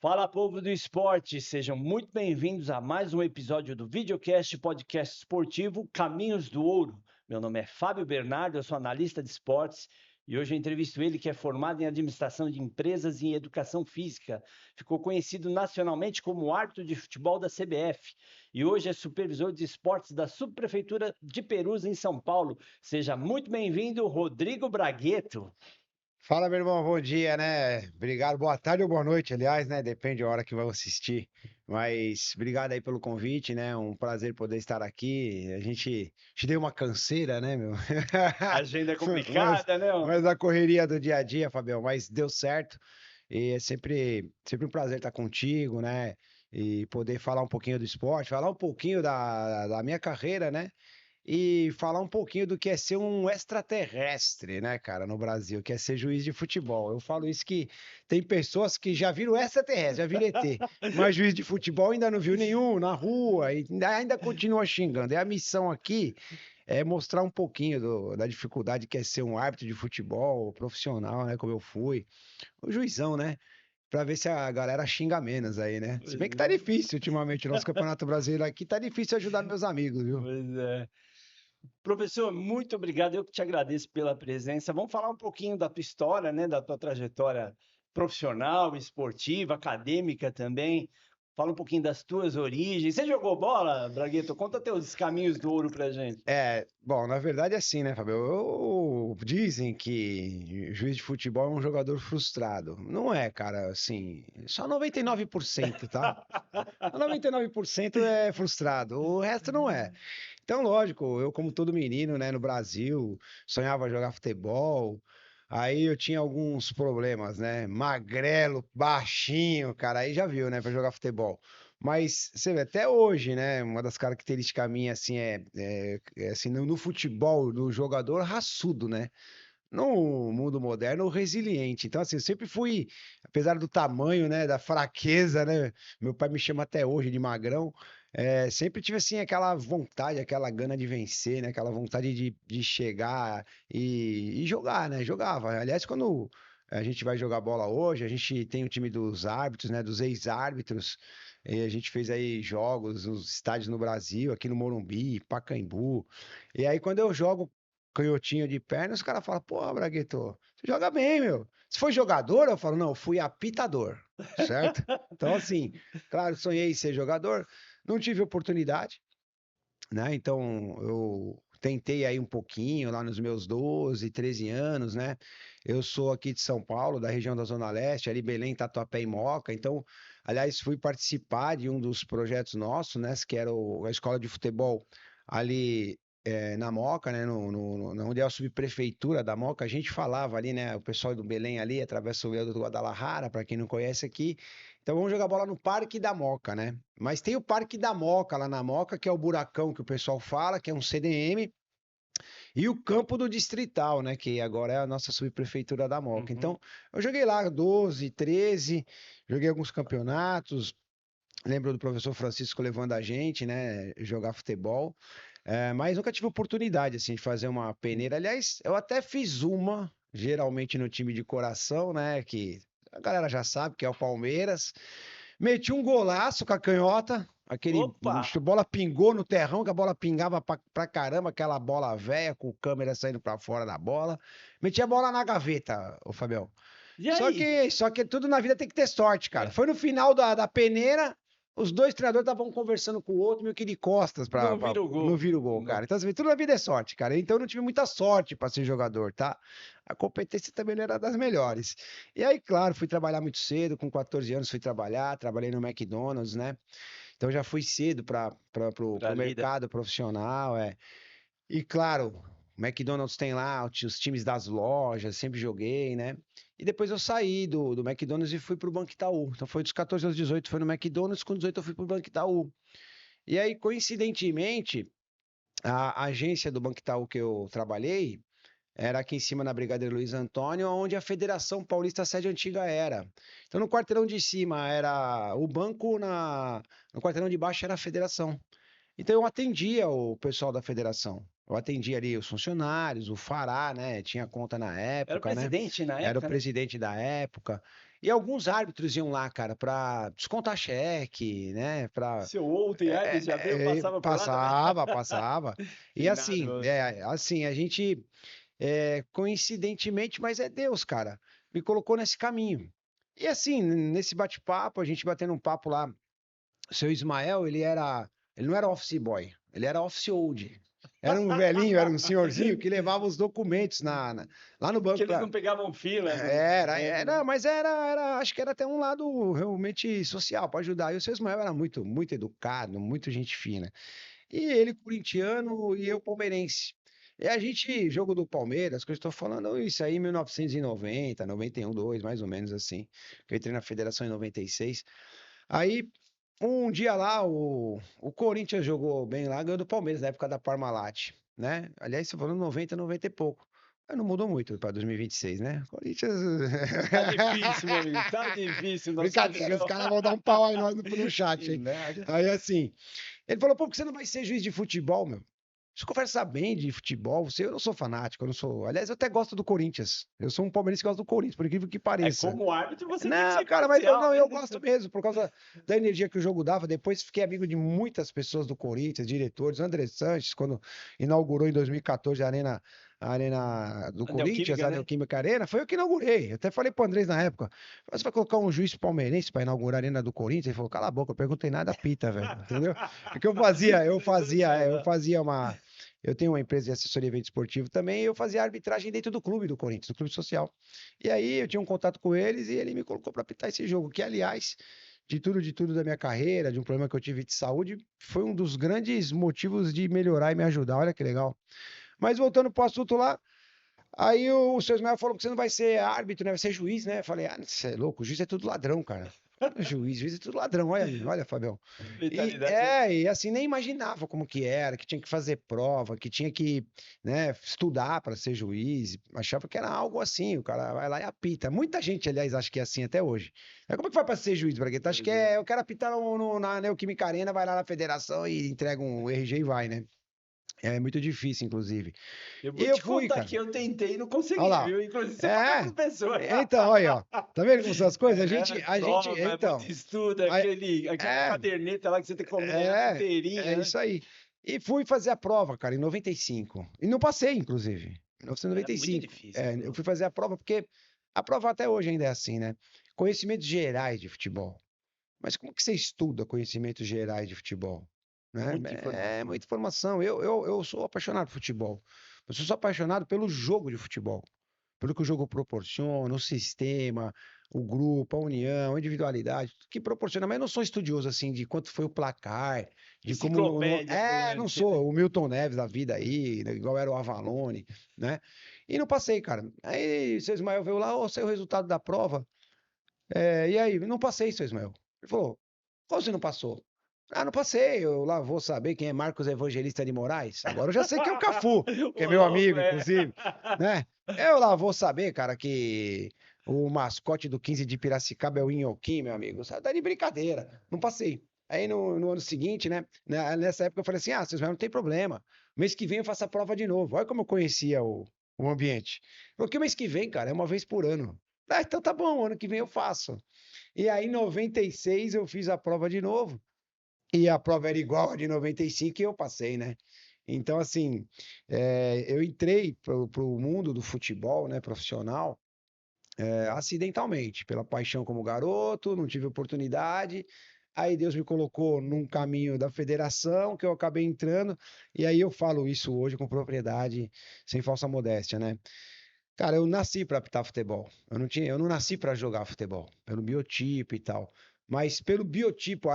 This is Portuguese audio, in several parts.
Fala, povo do esporte, sejam muito bem-vindos a mais um episódio do Videocast Podcast Esportivo Caminhos do Ouro. Meu nome é Fábio Bernardo, eu sou analista de esportes e hoje eu entrevisto ele que é formado em administração de empresas e em educação física. Ficou conhecido nacionalmente como árbitro de futebol da CBF e hoje é supervisor de esportes da Subprefeitura de Perus, em São Paulo. Seja muito bem-vindo, Rodrigo Bragueto. Fala, meu irmão, bom dia, né? Obrigado, boa tarde ou boa noite, aliás, né? Depende da hora que vai assistir. Mas obrigado aí pelo convite, né? Um prazer poder estar aqui. A gente te deu uma canseira, né, meu? A agenda é Mas, complicada, né? mas a correria do dia a dia, Fabião, mas deu certo. E é sempre um prazer estar contigo, né? E poder falar um pouquinho do esporte, falar um pouquinho da minha carreira, né? E falar um pouquinho do que é ser um extraterrestre, né, cara, no Brasil, que é ser juiz de futebol. Eu falo isso que tem pessoas que já viram extraterrestre, já viram ET, mas juiz de futebol ainda não viu nenhum na rua e ainda continua xingando. E a missão aqui é mostrar um pouquinho da dificuldade que é ser um árbitro de futebol profissional, né, como eu fui, o juizão, né? Pra ver se a galera xinga menos aí, né? Se bem que tá difícil ultimamente, o nosso Campeonato Brasileiro aqui tá difícil ajudar meus amigos, viu? Pois é. Professor, muito obrigado. Eu que te agradeço pela presença. Vamos falar um pouquinho da tua história, né? Da tua trajetória profissional, esportiva, acadêmica também. Fala um pouquinho das tuas origens. Você jogou bola, Bragueto? Conta teus caminhos do ouro pra gente. Bom, na verdade é assim, né, Fábio? Dizem que juiz de futebol é um jogador frustrado. Não é, cara, assim, só 99%, tá? Só 99% é frustrado, o resto não é. Então, lógico, eu, como todo menino, né, no Brasil, sonhava jogar futebol. Aí eu tinha alguns problemas, né? Magrelo, baixinho, cara, aí já viu, né, pra jogar futebol. Mas você vê, até hoje, né? Uma das características minhas, assim, assim, no futebol, do jogador raçudo, né? No mundo moderno, resiliente. Então, assim, eu sempre fui, apesar do tamanho, né, da fraqueza, né? Meu pai me chama até hoje de magrão. Sempre tive, assim, aquela vontade, aquela gana de vencer, né? Aquela vontade de chegar e jogar, né? Jogava. Aliás, quando a gente vai jogar bola hoje, a gente tem o time dos árbitros, né? Dos ex-árbitros. E a gente fez aí jogos nos estádios no Brasil, aqui no Morumbi, Pacaembu. E aí, quando eu jogo canhotinho de perna, os caras falam, pô, Bragueto, você joga bem, meu. Se foi jogador, eu falo, não, eu fui apitador, certo? Então, assim, claro, sonhei em ser jogador, não tive oportunidade, né? Então, eu tentei aí um pouquinho, lá nos meus 12, 13 anos, né? Eu sou aqui de São Paulo, da região da Zona Leste, ali Belém, Tatuapé e Moca, então, aliás, fui participar de um dos projetos nossos, né? Que era a escola de futebol ali na Moca, né, onde é a subprefeitura da Moca, a gente falava ali, né, o pessoal do Belém ali, atravessa o Rio do Guadalajara, para quem não conhece aqui, então vamos jogar bola no Parque da Moca, né, mas tem o Parque da Moca lá na Moca, que é o buracão que o pessoal fala, que é um CDM, e o campo do Distrital, né, que agora é a nossa subprefeitura da Moca, Uhum. então eu joguei lá 12, 13, joguei alguns campeonatos, lembro do professor Francisco levando a gente, né, jogar futebol, mas nunca tive oportunidade, assim, de fazer uma peneira. Aliás, eu até fiz uma, geralmente no time de coração, né, que a galera já sabe que é o Palmeiras. Meti um golaço com a canhota, Opa! a bola pingou no terrão, que a bola pingava pra caramba, aquela bola velha com câmera saindo pra fora da bola. Meti a bola na gaveta, ô Fabião. E Só aí? que, só que tudo na vida tem que ter sorte, cara. Foi no final da peneira, os dois treinadores estavam conversando com o outro, meio que de costas Não vira o não gol. vir o gol, cara. Então, assim, tudo na vida é sorte, cara. Então, eu não tive muita sorte para ser jogador, tá? A competência também não era das melhores. E aí, claro, fui trabalhar muito cedo, com 14 anos fui trabalhar, trabalhei no McDonald's, né? Então, já fui cedo para Pra pro lida. mercado profissional, e claro, o McDonald's tem lá os times das lojas, sempre joguei, né? E depois eu saí do McDonald's e fui pro Banco Itaú. Então foi dos 14 aos 18 foi no McDonald's, com 18 eu fui pro Banco Itaú. E aí, coincidentemente, a agência do Banco Itaú que eu trabalhei era aqui em cima na Brigadeiro Luiz Antônio, onde a Federação Paulista sede antiga era. Então no quarteirão de cima era o banco, no quarteirão de baixo era a federação. Então eu atendia o pessoal da federação. Eu atendia ali os funcionários, o Fará, né? Tinha conta na Era o época, né? presidente na Era o época, né? presidente da época. E alguns árbitros iam lá, cara, pra descontar cheque, né? Seu ontem árbitro já veio, passava por lá também? Passava. E Finado, assim, a gente, coincidentemente, mas é Deus, cara, me colocou nesse caminho. E assim, nesse bate-papo, a gente batendo um papo lá, o seu Ismael, ele não era office boy, ele era office old. Era um velhinho, era um senhorzinho que levava os documentos lá no que banco. eles não pegavam fila. Mas acho que era até um lado realmente social para ajudar. E o seu Ismael era muito, muito educado, muito gente fina. E ele corintiano e eu palmeirense. E a gente, jogo do Palmeiras, que eu estou falando isso aí em 1990, 91, 2, mais ou menos assim. Que eu entrei na federação em 96. Aí, um dia lá, o Corinthians jogou bem lá, ganhou do Palmeiras, na época da Parmalat, né? Aliás, você falando 90, 90 e pouco. Mas não mudou muito para 2026, né? Corinthians. Tá difícil, meu amigo, tá difícil o nosso Brincadeira, os futebol. caras vão dar um pau aí no Que chat, hein? nada. Aí assim, ele falou, pô, por que você não vai ser juiz de futebol, meu? Você conversa bem de futebol, eu não sou fanático, eu não sou. Aliás, eu até gosto do Corinthians. Eu sou um palmeirense que gosta do Corinthians, por incrível que É, pareça. como árbitro, você tem que Não, ser cara, mas imparcial, não, né? eu gosto mesmo, por causa da energia que o jogo dava. Depois fiquei amigo de muitas pessoas do Corinthians, diretores. André Sanches, quando inaugurou em 2014 a Arena do A Corinthians, Neoquímica, a né? Neoquímica Arena, foi eu que inaugurei. Eu até falei pro Andrés na época: você vai colocar um juiz palmeirense para inaugurar a Arena do Corinthians? Ele falou: cala a boca, eu perguntei nada, pita, velho. Entendeu? Porque eu Sensacional. fazia uma. Eu tenho uma empresa de assessoria de evento esportivo também, e eu fazia arbitragem dentro do clube do Corinthians, do clube social. E aí eu tinha um contato com eles e ele me colocou para apitar esse jogo, que aliás, de tudo da minha carreira, de um problema que eu tive de saúde, foi um dos grandes motivos de melhorar e me ajudar. Olha que legal. Mas voltando pro assunto lá, aí o seu Ismael falou que você não vai ser árbitro, né? Vai ser juiz, né? Eu falei, você é louco, juiz é tudo ladrão, cara. Juiz é tudo ladrão, olha, Fabião. Mentalidade. E assim, nem imaginava como que era, que tinha que fazer prova, que tinha que, né, estudar para ser juiz. Achava que era algo assim, o cara vai lá e apita. Muita gente, aliás, acha que é assim até hoje. Mas como é que vai para ser juiz, Bragueta? Acho que eu quero apitar na Neoquímica Arena, vai lá na federação e entrega um RG e vai, né? É muito difícil, inclusive. Eu E vou eu te fui, contar cara. que eu tentei e não Olha consegui, lá. viu? Inclusive, você foi meu É. professor. Então, olha, ó. Tá vendo como são as coisas? É, prova, é muito estudo, a- aquela é, caderneta lá que você tem que comer é inteirinha, né? isso aí. E fui fazer a prova, cara, em 95. E não passei, inclusive. Em Era muito 1995. difícil Eu aquilo. fui fazer a prova porque a prova até hoje ainda é assim, né? Conhecimentos gerais de futebol. Mas como que você estuda conhecimentos gerais de futebol? Né? Muita É informação. muita informação. Eu sou apaixonado por futebol. Eu sou apaixonado pelo jogo de futebol. Pelo que o jogo proporciona, o sistema, o grupo, a união, a individualidade, tudo que proporciona. Mas eu não sou estudioso assim de quanto foi o placar, de como. Enciclopédia Não ambulante, né? sou o Milton Neves da vida aí, né, igual era o Avalone, né? E não passei, cara. Aí, seu Ismael veio lá, ó, saiu o resultado da prova. E aí, não passei, seu Ismael. Ele falou, qual você não passou? Ah, não passei, eu lá vou saber quem é Marcos Evangelista de Moraes. Agora eu já sei que é o Cafu, que é Ô, meu louco, amigo, é. inclusive, né? Eu lá vou saber, cara, que o mascote do 15 de Piracicaba é o Inhoquim, meu amigo. Você tá de brincadeira. Não passei. Aí no ano seguinte, né? Nessa época eu falei assim: vocês não tem problema. Mês que vem eu faço a prova de novo. Olha como eu conhecia o ambiente. Porque o mês que vem, cara, é uma vez por ano. Ah, então tá bom, ano que vem eu faço. E aí, em 96, eu fiz a prova de novo. E a prova era igual a de 95 e eu passei, né? Então, assim, eu entrei para o mundo do futebol, né, profissional, acidentalmente, pela paixão como garoto, não tive oportunidade. Aí Deus me colocou num caminho da federação que eu acabei entrando, e aí eu falo isso hoje com propriedade, sem falsa modéstia, né? Cara, eu nasci para apitar futebol. Eu não nasci para jogar futebol, pelo biotipo e tal. Mas pelo biotipo,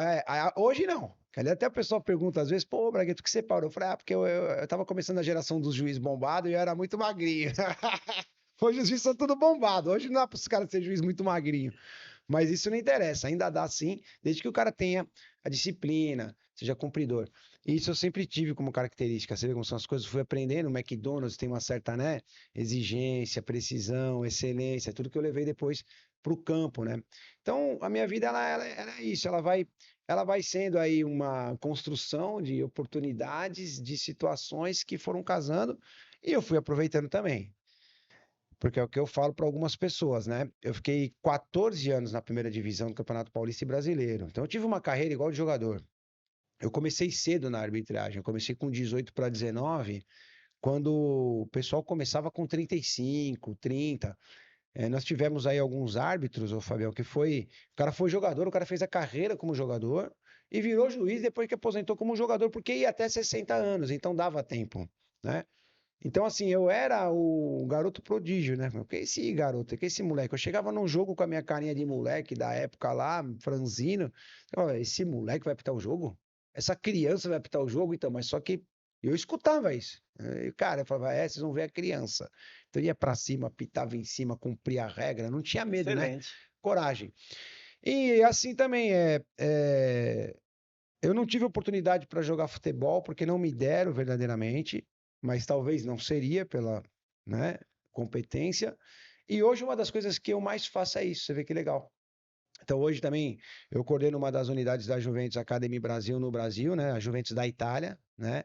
hoje não. Até o pessoal pergunta às vezes, pô, Bragueto, o que você parou? Eu falei, porque eu tava começando a geração dos juízes bombados e eu era muito magrinho. Hoje os juízes são tudo bombado. Hoje não dá para os caras ser juiz muito magrinho. Mas isso não interessa, ainda dá sim, desde que o cara tenha a disciplina, seja cumpridor. Isso eu sempre tive como característica. Você vê como são as coisas, eu fui aprendendo. No McDonald's tem uma certa, né, exigência, precisão, excelência, tudo que eu levei depois para o campo, né? Então, a minha vida ela é isso, ela vai sendo aí uma construção de oportunidades, de situações que foram casando e eu fui aproveitando também. Porque é o que eu falo para algumas pessoas, né? Eu fiquei 14 anos na primeira divisão do Campeonato Paulista e Brasileiro. Então eu tive uma carreira igual de jogador. Eu comecei cedo na arbitragem, eu comecei com 18 para 19, quando o pessoal começava com 35, 30. Nós tivemos aí alguns árbitros, ô Fabião, que foi. O cara foi jogador, o cara fez a carreira como jogador e virou juiz depois que aposentou como jogador, porque ia até 60 anos, então dava tempo, né? Então, assim, eu era o garoto prodígio, né? Que esse garoto, que esse moleque. Eu chegava num jogo com a minha carinha de moleque da época lá, franzino. Eu falava, esse moleque vai apitar o jogo? Essa criança vai apitar o jogo? Então, mas só que eu escutava isso. E, cara, eu falava, vocês vão ver a criança. Então, eu ia pra cima, apitava em cima, cumpria a regra, não tinha medo, né? Excelente. Coragem. E assim também eu não tive oportunidade para jogar futebol porque não me deram verdadeiramente, mas talvez não seria pela, né, competência. E hoje uma das coisas que eu mais faço é isso, você vê que legal. Então hoje também eu coordeno uma das unidades da Juventus Academy Brasil no Brasil, né, a Juventus da Itália, né?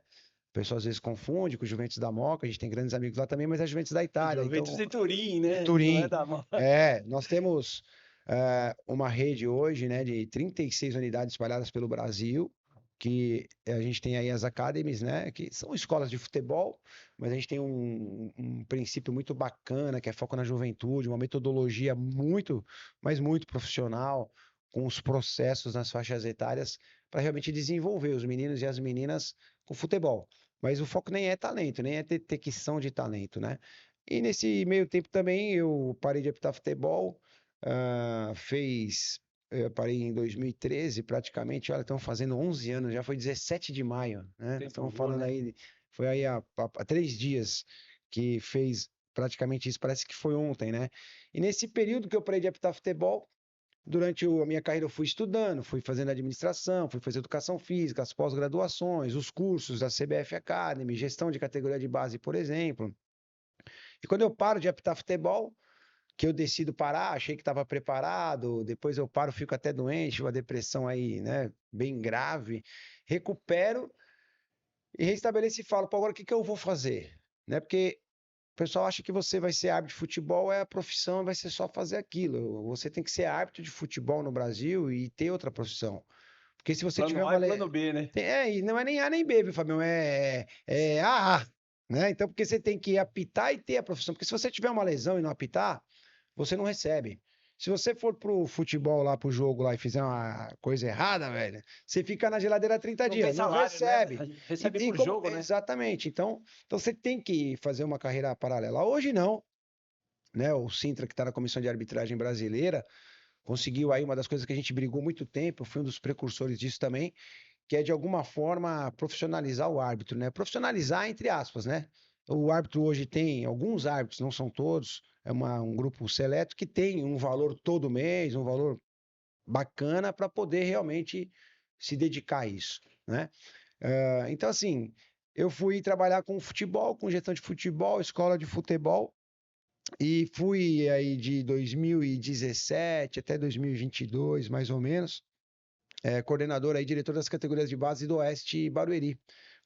O pessoal às vezes confunde com o Juventus da Moca, a gente tem grandes amigos lá também, mas é a Juventus da Itália. Juventus Então, de Turim, de né? Não é Turim. da mão. Nós temos uma rede hoje, né, de 36 unidades espalhadas pelo Brasil, que a gente tem aí as academies, né, que são escolas de futebol, mas a gente tem um princípio muito bacana, que é foco na juventude, uma metodologia muito, mas muito profissional, com os processos nas faixas etárias, para realmente desenvolver os meninos e as meninas com futebol. Mas o foco nem é talento, nem é detecção de talento, né? E nesse meio tempo também eu parei de apitar futebol, eu parei em 2013 praticamente, olha, estão fazendo 11 anos, já foi 17 de maio, né? Nós Tempo estamos voa, falando né? aí, foi aí há 3 dias que fez praticamente isso, parece que foi ontem, né? E nesse período que eu parei de apitar futebol, durante a minha carreira eu fui estudando, fui fazendo administração, fui fazer educação física, as pós-graduações, os cursos da CBF Academy, gestão de categoria de base, por exemplo. E quando eu paro de apitar futebol, que eu decido parar, achei que estava preparado, depois eu paro, fico até doente, uma depressão aí, né, bem grave, recupero e restabeleço e falo, pô, agora o que que eu vou fazer? Né, porque o pessoal acha que você vai ser árbitro de futebol, é a profissão, vai ser só fazer aquilo. Você tem que ser árbitro de futebol no Brasil e ter outra profissão. Porque se você tiver Plano A uma... e plano B, né? E não é nem A nem B, viu, Fabião? É AA, né? Então, porque você tem que apitar e ter a profissão. Porque se você tiver uma lesão e não apitar, você não recebe. Se você for pro futebol lá, pro jogo lá e fizer uma coisa errada, velho, você fica na geladeira 30 Não tem dias, não salário, né? recebe. Recebe por jogo, né? Exatamente. Então você tem que fazer uma carreira paralela. Hoje não, né? O Sintra, que está na Comissão de Arbitragem Brasileira, conseguiu aí uma das coisas que a gente brigou muito tempo, eu fui um dos precursores disso também, que é de alguma forma profissionalizar o árbitro, né? Profissionalizar entre aspas, né? O árbitro hoje tem alguns árbitros, não são todos, é um grupo seleto que tem um valor todo mês, um valor bacana para poder realmente se dedicar a isso, né? Então, assim, eu fui trabalhar com futebol, com gestão de futebol, escola de futebol, e fui aí de 2017 até 2022, mais ou menos, coordenador aí, diretor das categorias de base do Oeste e Barueri.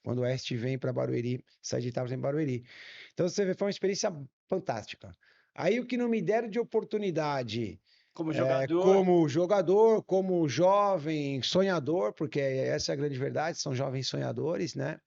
Quando o Oeste vem para Barueri, sai de Itápolis em Barueri. Então você vê, foi uma experiência fantástica. Aí o que não me deram de oportunidade Como jogador, como jogador, como jovem sonhador, porque essa é a grande verdade, são jovens sonhadores, né?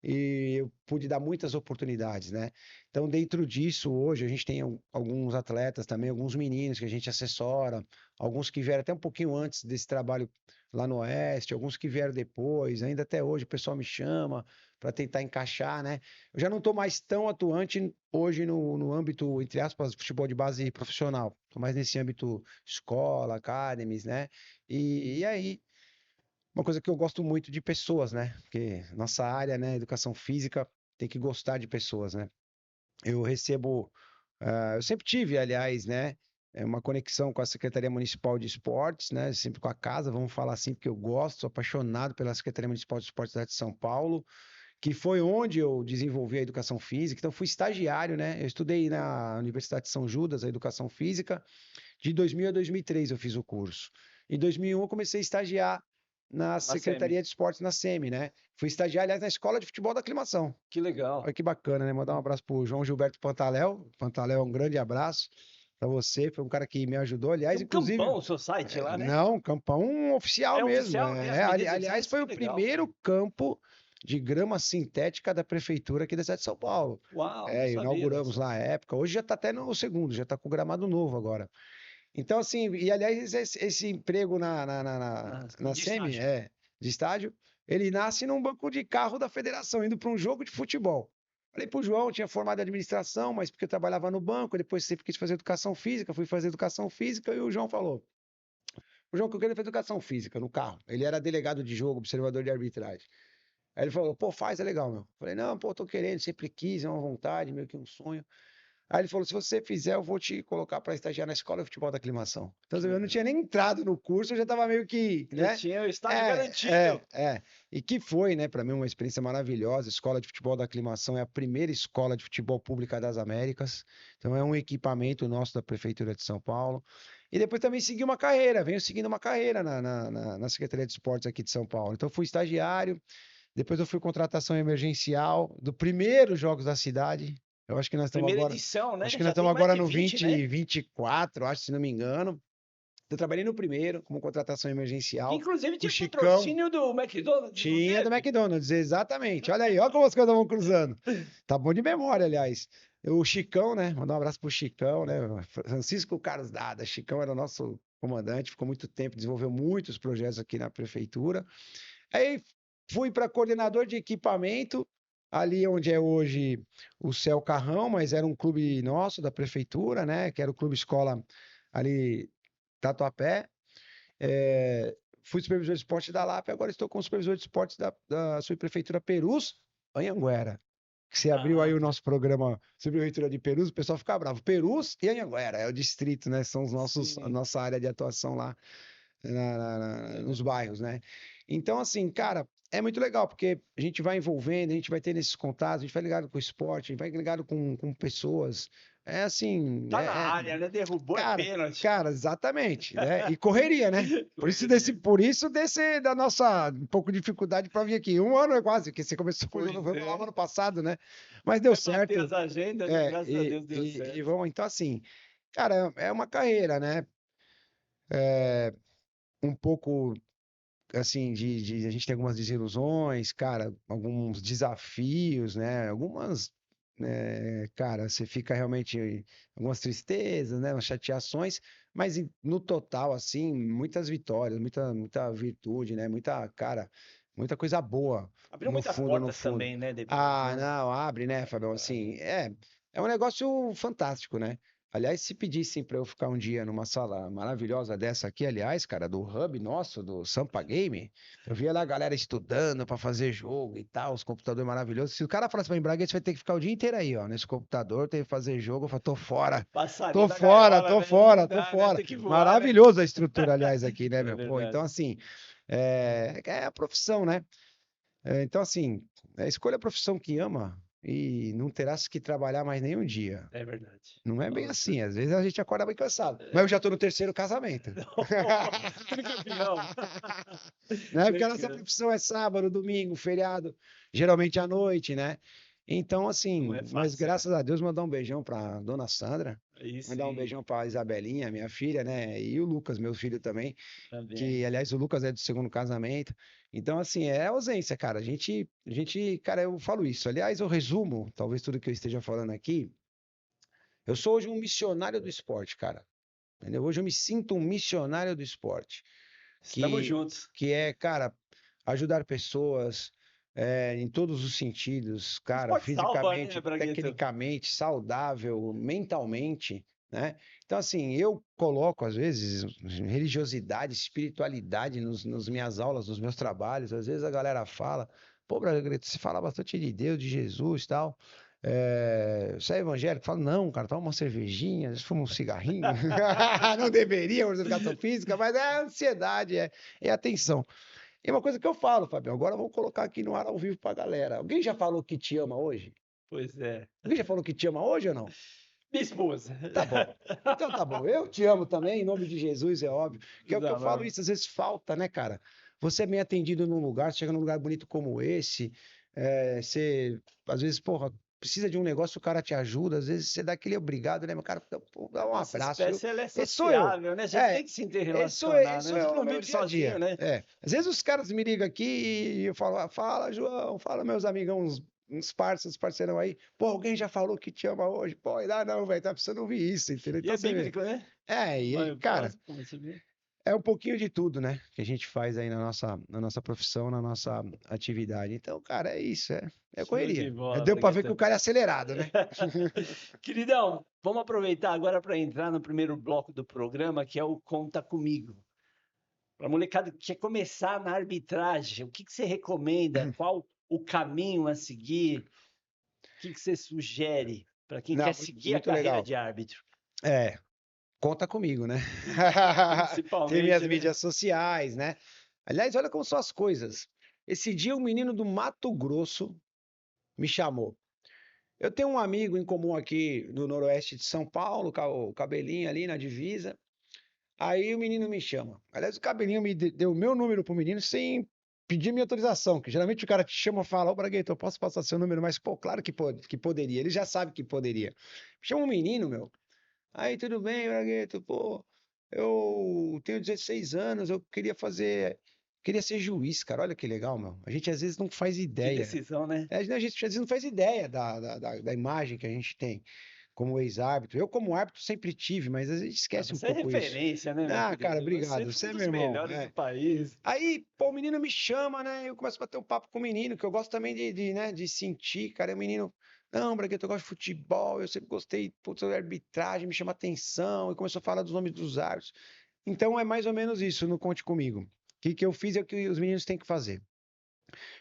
E eu pude dar muitas oportunidades, né? Então, dentro disso, hoje, a gente tem alguns atletas também, alguns meninos que a gente assessora, alguns que vieram até um pouquinho antes desse trabalho lá no Oeste, alguns que vieram depois, ainda até hoje o pessoal me chama para tentar encaixar, né? Eu já não estou mais tão atuante hoje no âmbito, entre aspas, futebol de base profissional, estou mais nesse âmbito escola, academies, né? E aí uma coisa que eu gosto muito de pessoas, né? Porque nossa área, né, educação física, tem que gostar de pessoas, né? Eu recebo, eu sempre tive, aliás, né, uma conexão com a Secretaria Municipal de Esportes, né? Sempre com a casa, vamos falar assim, porque eu gosto, sou apaixonado pela Secretaria Municipal de Esportes da cidade de São Paulo, que foi onde eu desenvolvi a educação física. Então, fui estagiário, né? Eu estudei na Universidade de São Judas a educação física. De 2000 a 2003 eu fiz o curso. Em 2001 eu comecei a estagiar na Secretaria de Esportes, na SEMI, né? Fui estagiar, aliás, na Escola de Futebol da Aclimação. Que legal. Olha que bacana, né? Mandar um abraço pro João Gilberto Pantaléu. Pantaléu, um grande abraço para você. Foi um cara que me ajudou, aliás, Tem um inclusive. campão o seu site lá, né? Não, campão oficial É mesmo. oficial mesmo, Aliás, foi o que legal. primeiro campo de grama sintética da prefeitura aqui da cidade de São Paulo. Uau, não sabia Inauguramos disso. lá à época. Hoje já está até no segundo, já está com gramado novo agora. Então, assim, e aliás, esse emprego na De SEMI, estágio. de estágio, ele nasce num banco de carro da federação, indo para um jogo de futebol. Falei pro João, tinha formado em administração, mas porque eu trabalhava no banco, depois sempre quis fazer educação física, fui fazer educação física, e o João falou: o João que eu queria fazer educação física no carro. Ele era delegado de jogo, observador de arbitragem. Aí ele falou: pô, faz, é legal, meu. Falei: não, pô, tô querendo, sempre quis, é uma vontade, meio que um sonho. Aí ele falou: se você fizer, eu vou te colocar para estagiar na Escola de Futebol da Aclimação. Então, eu não tinha nem entrado no curso, eu já estava meio que, Já né? tinha o estágio garantido. E que foi, né, para mim, uma experiência maravilhosa. A Escola de Futebol da Aclimação é a primeira escola de futebol pública das Américas. Então, é um equipamento nosso da Prefeitura de São Paulo. E depois também segui uma carreira, venho seguindo uma carreira na Secretaria de Esportes aqui de São Paulo. Então, fui estagiário, depois eu fui contratação emergencial do primeiro Jogos da Cidade. Eu acho que nós estamos Primeira agora. edição, né? Acho que nós Já tem estamos mais agora de no 20, né? 2024, acho, se não me engano. Eu trabalhei no primeiro, como contratação Que emergencial. inclusive O tinha Chicão patrocínio do McDonald's, não tinha do teve? McDonald's, exatamente. Olha aí, olha como as coisas vão cruzando. Tá bom de memória, aliás. O Chicão, né? Mandar um abraço pro Chicão, né? Francisco Carlos Dada. Chicão era o nosso comandante, ficou muito tempo, desenvolveu muitos projetos aqui na prefeitura. Aí fui para coordenador de equipamento, ali onde é hoje o Céu Carrão, mas era um clube nosso da prefeitura, né? Que era o Clube Escola ali Tatuapé. Fui supervisor de esporte da LAP, agora estou como supervisor de esportes da subprefeitura Perus, Anhanguera. Que você abriu aí o nosso programa Subprefeitura de Perus, o pessoal fica bravo. Perus e Anhanguera, é o distrito, né? São a nossa área de atuação lá nos bairros, né? Então, assim, cara, é muito legal, porque a gente vai envolvendo, a gente vai tendo esses contatos, a gente vai ligado com o esporte, a gente vai ligado com pessoas. É assim, Tá na área, né? Derrubou é cara, pênalti. cara, exatamente, né? E correria, né? Correria. Por isso desse da nossa um pouco de dificuldade para vir aqui. Um ano é quase, que você começou Pois no lá é. no ano passado, né? Mas deu Vai bater certo. as agendas, né? Graças a Deus deu E certo. vamos, então assim, cara, é uma carreira, né? Um pouco assim, a gente tem algumas desilusões, cara, alguns desafios, né? Algumas, cara, você fica realmente algumas tristezas, né? Umas chateações, mas no total, assim, muitas vitórias, muita virtude, né? Muita, cara, muita coisa boa Abriu no muitas fundo, no portas fundo. também, né? Depois, Ah, né? não, abre, né, Fabião? Assim, é um negócio fantástico, né? Aliás, se pedissem para eu ficar um dia numa sala maravilhosa dessa aqui, aliás, cara, do hub nosso, do Sampa Game, eu via lá a galera estudando para fazer jogo e tal, os computadores maravilhosos. Se o cara falasse para mim, Braga, você vai ter que ficar o dia inteiro aí, ó, nesse computador, tem que fazer jogo, eu falo, tô fora, Passarinho tô da fora, gaiola, tô né? Não fora, tô dá, né? fora. Tem que voar, né? Maravilhoso a estrutura, aliás, aqui, né, É meu? Pô, então, verdade. assim, é a profissão, né? Então, assim, escolha a profissão que ama e não terás que trabalhar mais nenhum dia. É verdade. Não é bem Falou assim, tudo. às vezes a gente acorda bem cansado. Mas eu já tô no terceiro casamento. Tricampeão. Né? Porque a nossa Bacana. profissão é sábado, domingo, feriado, geralmente à noite, né? Então, Não assim, é mas fácil, né? graças a Deus, mandar um beijão pra dona Sandra, Aí mandar um sim, beijão pra Isabelinha, minha filha, né? E o Lucas, meu filho também, também. que, aliás, o Lucas é do segundo casamento. Então, assim, é ausência, cara. Cara, eu falo isso. Aliás, eu resumo, talvez tudo que eu esteja falando aqui. Eu sou hoje um missionário do esporte, cara. Entendeu? Hoje eu me sinto um missionário do esporte, Estamos que, juntos. que é, cara, ajudar pessoas em todos os sentidos, O cara, esporte salva, né, fisicamente, Bragueta? tecnicamente, saudável, mentalmente, né? Então, assim, eu coloco, às vezes, religiosidade, espiritualidade nas minhas aulas, nos meus trabalhos. Às vezes a galera fala, pô, Braga, você fala bastante de Deus, de Jesus e tal. Você é evangélico? Fala, não, cara, toma uma cervejinha, fuma um cigarrinho. Não deveria, por educação física, mas é ansiedade, é atenção. E uma coisa que eu falo, Fabião, agora vamos colocar aqui no ar ao vivo pra galera. Alguém já falou que te ama hoje? Pois é. Alguém já falou que te ama hoje ou não? Minha esposa. Tá bom. Então tá bom. Eu te amo também, em nome de Jesus, é óbvio. Que é o que eu falo isso, às vezes falta, né, cara? Você é bem atendido num lugar, chega num lugar bonito como esse, você, às vezes, porra, precisa de um negócio, o cara te ajuda, às vezes você dá aquele obrigado, né, meu cara? Pô, dá um Nossa abraço. espécie ela é Esse sou eu. sociável, né? A gente É, tem que se interrelacionar, né? esse A gente é o não meu vive dia a sozinho, dia. né? É. Às vezes os caras me ligam aqui e eu falo, fala, João, fala, meus amigão, uns parceirão aí. Pô, alguém já falou que te ama hoje? Pô, ainda não, velho, tá precisando ouvir isso, entendeu? E Então é você vê. bíblico, né? E, Vai, cara, próximo, você vê. é um pouquinho de tudo, né? Que a gente faz aí na nossa profissão, na nossa atividade. Então, cara, é isso, é Show de correria. bola, Deu pra ver que o Bragueta. cara é acelerado, né? Queridão, vamos aproveitar agora para entrar no primeiro bloco do programa, que é o Conta Comigo. Para a molecada que quer começar na arbitragem, o que que você recomenda? Qual o caminho a seguir? O que que você sugere para quem quer Não, muito, seguir a muito carreira legal. de árbitro? É, conta comigo, né? Tem minhas Principalmente, né? mídias sociais, né? Aliás, olha como são as coisas. Esse dia, um menino do Mato Grosso me chamou. Eu tenho um amigo em comum aqui no noroeste de São Paulo, o Cabelinho ali na divisa. Aí o menino me chama. Aliás, o Cabelinho me deu o meu número pro menino sem pedir minha autorização, que geralmente o cara te chama e fala, ô Bragueta, eu posso passar seu número, mas, pô, claro que pode, que poderia. Ele já sabe que poderia. Chama um menino, meu. Aí, tudo bem, Bragueta, pô, eu tenho 16 anos, eu queria ser juiz, cara, olha que legal, meu. A gente às vezes não faz Que ideia. decisão, né? A gente às vezes não faz ideia da imagem que a gente tem como ex-árbitro. Eu, como árbitro, sempre tive, mas a gente Ah, esquece um você é pouco isso. referência, né, meu Ah, cara, querido? Você obrigado. foi Você um é meu dos irmão. melhores do país. Aí, pô, o menino me chama, né? Eu começo a bater um papo com o menino, que eu gosto também né, de sentir, cara. E o menino, não, Bragueta, eu gosto de futebol, eu sempre gostei, putz, de arbitragem, me chama atenção. E começou a falar dos nomes dos árbitros. Então é mais ou menos isso, não conte comigo. O que eu fiz é o que os meninos têm que fazer.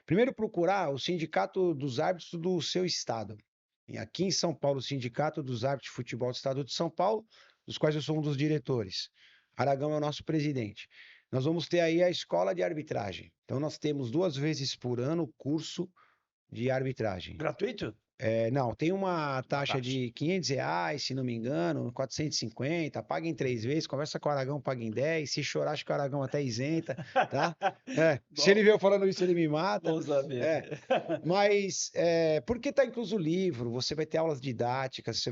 Primeiro, procurar o sindicato dos árbitros do seu estado. E aqui em São Paulo, o Sindicato dos Árbitros de Futebol do Estado de São Paulo, dos quais eu sou um dos diretores. Aragão é o nosso presidente. Nós vamos ter aí a escola de arbitragem. Então, nós temos 2 vezes por ano o curso de arbitragem. Gratuito? Não, tem uma Uma taxa taxa. de R$ 500, se não me engano, 450, paga em 3 vezes, conversa com o Aragão, paga em 10, se chorar, acho que o Aragão até isenta, tá? Se ele Bom, vier eu falando isso, ele me mata. bom saber. É, mas porque está incluso o livro, você vai ter aulas didáticas, você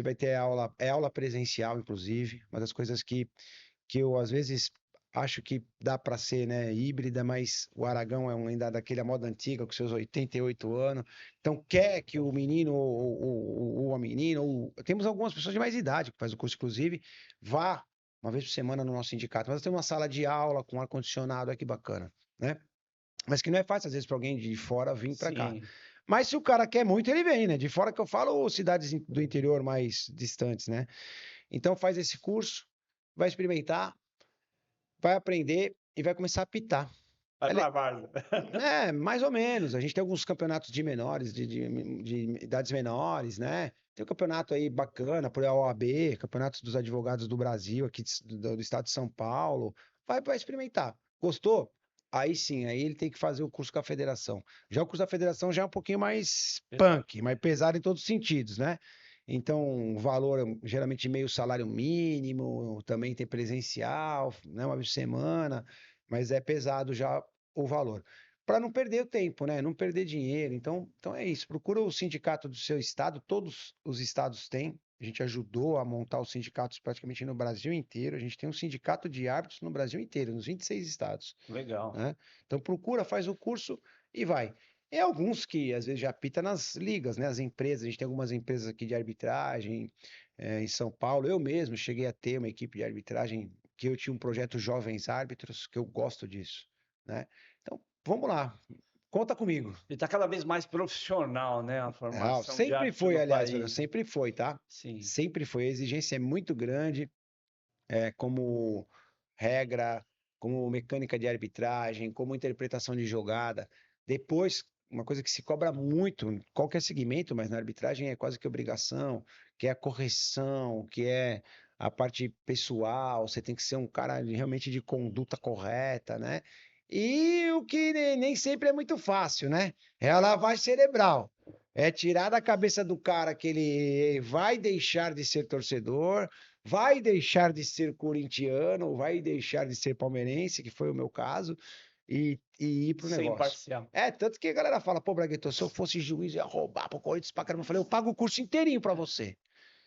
vai ter aula, aula presencial, inclusive, uma das coisas que eu às vezes acho que dá para ser, né, híbrida, mas o Aragão é ainda daquele a moda antiga, com seus 88 anos, então quer que o menino ou a menina, temos algumas pessoas de mais idade que faz o curso, inclusive, vá uma vez por semana no nosso sindicato, mas tem uma sala de aula com ar-condicionado, olha que bacana, né? Mas que não é fácil, às vezes, para alguém de fora vir para cá. Sim. Mas se o cara quer muito, ele vem, né? De fora que eu falo, ou cidades do interior mais distantes, né? Então faz esse curso, vai experimentar, vai aprender e vai começar a apitar. Vai Ele- pra Várzea. mais ou menos. A gente tem alguns campeonatos de menores, de idades menores, né? Tem um campeonato aí bacana, por OAB, Campeonato dos Advogados do Brasil, aqui do estado de São Paulo. Vai experimentar. Gostou? Aí sim, aí ele tem que fazer o curso com a federação. Já o curso da federação já é um pouquinho mais Pesado. punk, mais pesado em todos os sentidos, né? Então, o valor é geralmente meio salário mínimo, também tem presencial, né, uma vez por semana, mas é pesado já o valor. Para não perder o tempo, né? Não perder dinheiro. Então é isso. Procura o sindicato do seu estado, todos os estados têm. A gente ajudou a montar os sindicatos praticamente no Brasil inteiro. A gente tem um sindicato de árbitros no Brasil inteiro, nos 26 estados, Legal. né? Então procura, faz o curso e vai. E alguns que às vezes já apita nas ligas, né? As empresas, a gente tem algumas empresas aqui de arbitragem em São Paulo. Eu mesmo cheguei a ter uma equipe de arbitragem que eu tinha um projeto Jovens Árbitros, que eu gosto disso, né? Então, vamos lá, conta comigo. E tá cada vez mais profissional, né? A formação de Sempre árbitro foi, no aliás, velho, país. sempre foi, tá? Sim. Sempre foi. A exigência é muito grande, como regra, como mecânica de arbitragem, como interpretação de jogada. Depois, uma coisa que se cobra muito em qualquer segmento, mas na arbitragem é quase que obrigação, que é a correção, que é a parte pessoal, você tem que ser um cara realmente de conduta correta, né? E o que nem sempre é muito fácil, né? É a lavagem cerebral. É tirar da cabeça do cara que ele vai deixar de ser torcedor, vai deixar de ser corintiano, vai deixar de ser palmeirense, que foi o meu caso, e ir pro Ser negócio. imparcial. É, tanto que a galera fala, pô, Bragueton, se eu fosse juiz, eu ia roubar pro Corinthians pra caramba. Eu falei, eu pago o curso inteirinho pra você.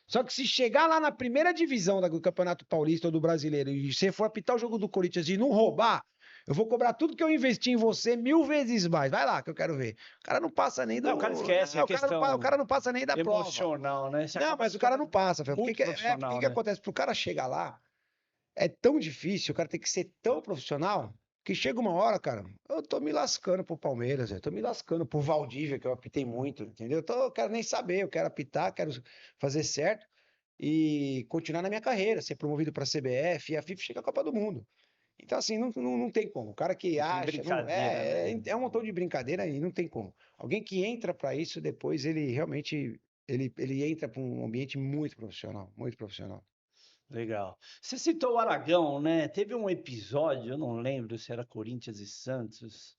Só que se chegar lá na primeira divisão do Campeonato Paulista ou do Brasileiro e você for apitar o jogo do Corinthians e não roubar, eu vou cobrar tudo que eu investi em você 1000 vezes mais. Vai lá que eu quero ver. O cara não passa nem do. Não, o cara esquece a O questão cara não passa nem da prova. emocional, né? Você Não, acaba mas se o cara não tornando passa, Fê. muito Porque profissional, que né? acontece? Pro cara chegar lá, é tão difícil, o cara tem que ser tão profissional que chega uma hora, cara, eu tô me lascando pro Palmeiras, eu tô me lascando pro Valdívia, que eu apitei muito, entendeu? Eu quero nem saber, eu quero apitar, quero fazer certo e continuar na minha carreira, ser promovido para a CBF e a FIFA chega à Copa do Mundo. Então, assim, não tem como. O cara que Não tem acha, brincadeira, né? é um montão de brincadeira e não tem como. Alguém que entra para isso, depois ele realmente ele entra para um ambiente muito profissional, muito profissional. Legal. Você citou o Aragão, né? Teve um episódio, eu não lembro se era Corinthians e Santos,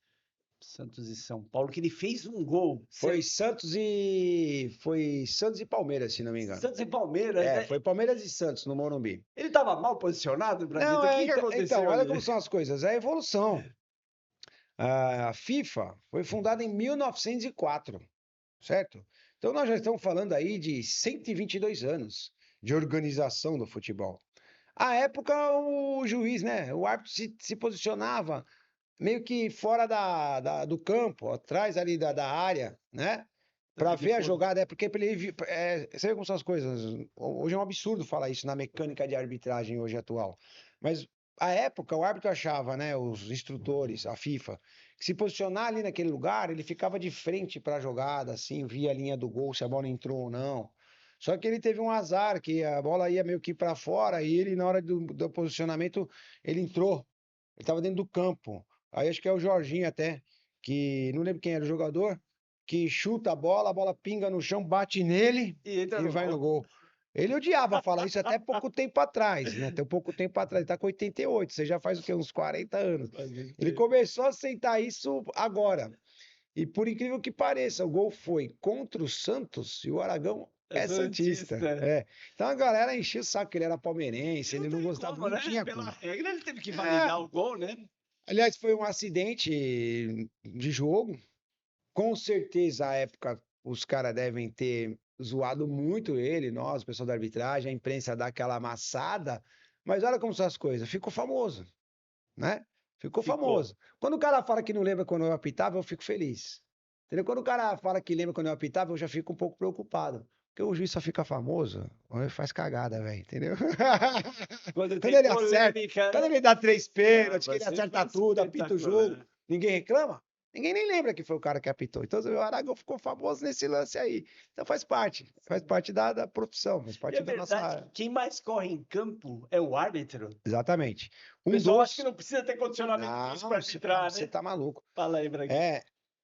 Santos e São Paulo, que ele fez um gol. Foi Santos e Palmeiras, se não me engano. Santos e Palmeiras, É, né? foi Palmeiras e Santos no Morumbi. Ele estava mal posicionado, Não, Bragueta? O que que então, aconteceu olha ali? como são as coisas, é a evolução. A FIFA foi fundada em 1904, certo? Então nós já estamos falando aí de 122 anos de organização do futebol. À época, o juiz, né, o árbitro se posicionava meio que fora do campo, atrás ali da área, né? Para Ele ver a foi. jogada, é porque pra ele, você vê como são as coisas. Hoje é um absurdo falar isso na mecânica de arbitragem hoje atual. Mas à época o árbitro achava, né, os instrutores, a FIFA, que se posicionar ali naquele lugar, ele ficava de frente para a jogada, assim, via a linha do gol, se a bola entrou ou não. Só que ele teve um azar, que a bola ia meio que para fora e ele, na hora do posicionamento, ele entrou. Ele estava dentro do campo. Aí acho que é o Jorginho até, que não lembro quem era o jogador, que chuta a bola pinga no chão, bate nele E entra e no vai no gol. gol. Ele odiava falar isso até pouco tempo atrás, né? Até pouco tempo atrás, ele tá com 88, você já faz o quê? Uns 40 anos. Ele começou a aceitar isso agora. E por incrível que pareça, o gol foi contra o Santos e o Aragão É é santista. Santista. É. Então a galera enchia o saco que ele era E palmeirense, não ele não tem gostava, como, não né? tinha Pela como. regra, ele teve que É, validar o gol, né? aliás, foi um acidente de jogo. Com certeza, à época, os caras devem ter zoado muito ele, nós, o pessoal da arbitragem, a imprensa dá aquela amassada, mas olha como são as coisas, ficou famoso, né? Ficou Ficou. famoso. Quando o cara fala que não lembra quando eu apitava, eu fico feliz. Entendeu? Quando o cara fala que lembra quando eu apitava, eu já fico um pouco preocupado. Porque o juiz só fica famoso quando ele faz cagada, velho, entendeu? Quando Quando tem ele acerta, polêmica, quando né? ele dá 3 pênaltis, que Vai ele ser acerta mais tudo, apita o jogo, espetacular. ninguém reclama, ninguém nem lembra que foi o cara que apitou. Então o Aragão ficou famoso nesse lance aí. Então faz parte da profissão, faz E é parte da verdade nossa. que quem mais corre em campo é o árbitro. Exatamente. O Um pessoal acha que dos. não precisa ter condicionamento físico para Não, arbitrar, você né? tá maluco. Fala aí, Braguinha. É,